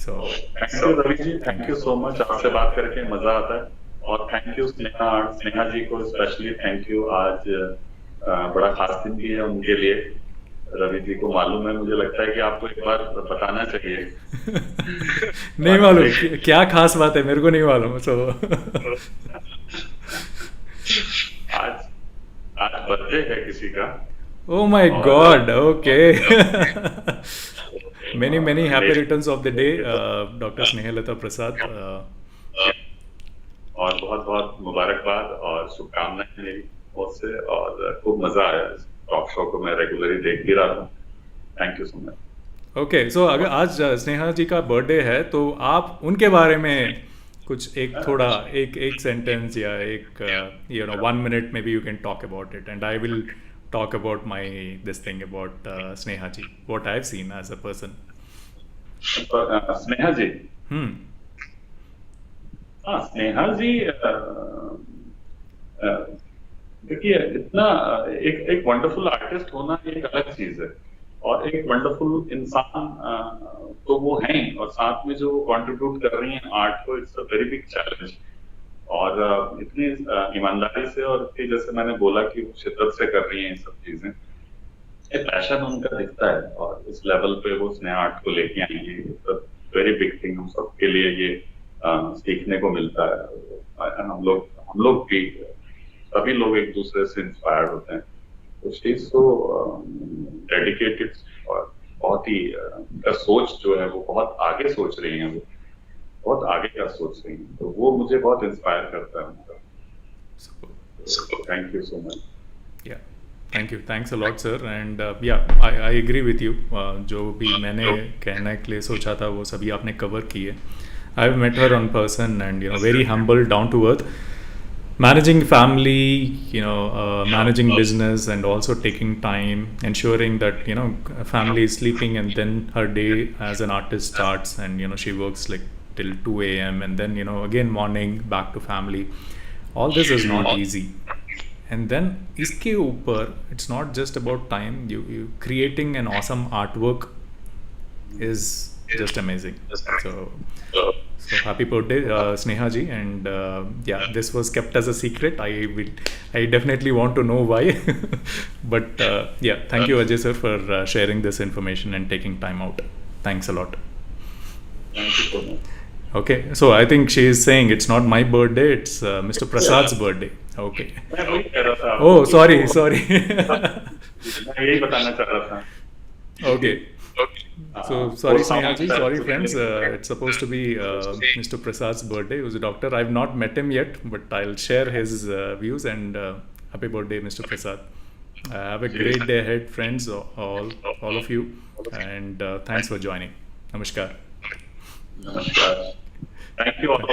So thank you Ravi ji, thank you so much. आपसे बात करके मजा आता है. और थैंक यू स्नेहा जी को स्पेशली थैंक यू. आज बड़ा खास दिन भी है उनके लिए. रवि जी को मालूम है, मुझे लगता है कि आपको एक बार बताना चाहिए. नहीं मालूम क्या खास बात है, मेरे को नहीं मालूम. So आज बर्थडे है किसी का. Oh my God, okay. Many happy returns of the day, Dr. Snehalata Prasad. और बहुत बहुत मुबारकबाद और शुभकामनाएं मेरी ओर से. और खूब मजा आया. टॉक शो को मैं रेगुलरली देख भी रहा था. Thank you so much. Okay, so अगर आज स्नेहा जी का बर्थडे है तो आप उनके बारे में कुछ एक थोड़ा एक सेंटेंस या एक 1 minute maybe you can talk about it, and I will talk about this thing about Sneha ji, what I've seen as a person. Sneha जी, हाँ स्नेहा जी, देखिए इतना एक वंडरफुल आर्टिस्ट होना एक अलग चीज है, और एक वंडरफुल इंसान तो वो हैं, और साथ में जो कंट्रीब्यूट कर रही हैं आर्ट को, it's a very big challenge. और इतनी ईमानदारी से और इतनी, जैसे मैंने बोला कि शिद्दत से कर रही हैं ये सब चीजें. ये पैशन उनका दिखता है और इस लेवल पे वो स्नेहा आर्ट को लेके आई है, वेरी बिग थिंग। हम सबके लिए ये सीखने को मिलता है। हम लोग भी, सभी लोग एक दूसरे से इंस्पायर्ड होते हैं। तो शी इज सो डेडिकेटेड और बहुत ही उनका सोच जो है वो बहुत आगे सोच रही है, वो बहुत आगे का सोच रही है, तो वो मुझे बहुत इंस्पायर करता है उनका। Thank you so much. Yeah, thank you. Thanks a lot, sir. And yeah, I agree with you. जो भी मैंने कहने के लिए सोचा था वो सभी आपने कवर किए. I've met her on person and very humble, down to earth. Managing family, managing business, and also taking time, ensuring that family is sleeping, and then her day as an artist starts, and she works like till 2 a.m. and then again morning back to family. All this is not easy. And then इसके ऊपर it's not just about time, you creating an awesome artwork is just amazing. So happy birthday, Sneha ji, and yeah, this was kept as a secret. I definitely want to know why. But yeah, thank you Ajay sir for sharing this information and taking time out. Thanks a lot. Thank you so much. Okay, so I think she is saying it's not my birthday, it's Mr. Prasad's birthday. Okay. मैं वही कह रहा था Oh, आपको, sorry, तो sorry. मैं यही बताना चाह रहा था। Okay. So sorry, Sneha ji, sorry friends. It's supposed to be Mr. Prasad's birthday. He was a doctor. I've not met him yet, but I'll share his views and happy birthday, Mr. Prasad. Have a great day ahead, friends, all of you, and thanks for joining. Namaskar. नमस्कार। Thank you all.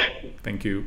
Thank you.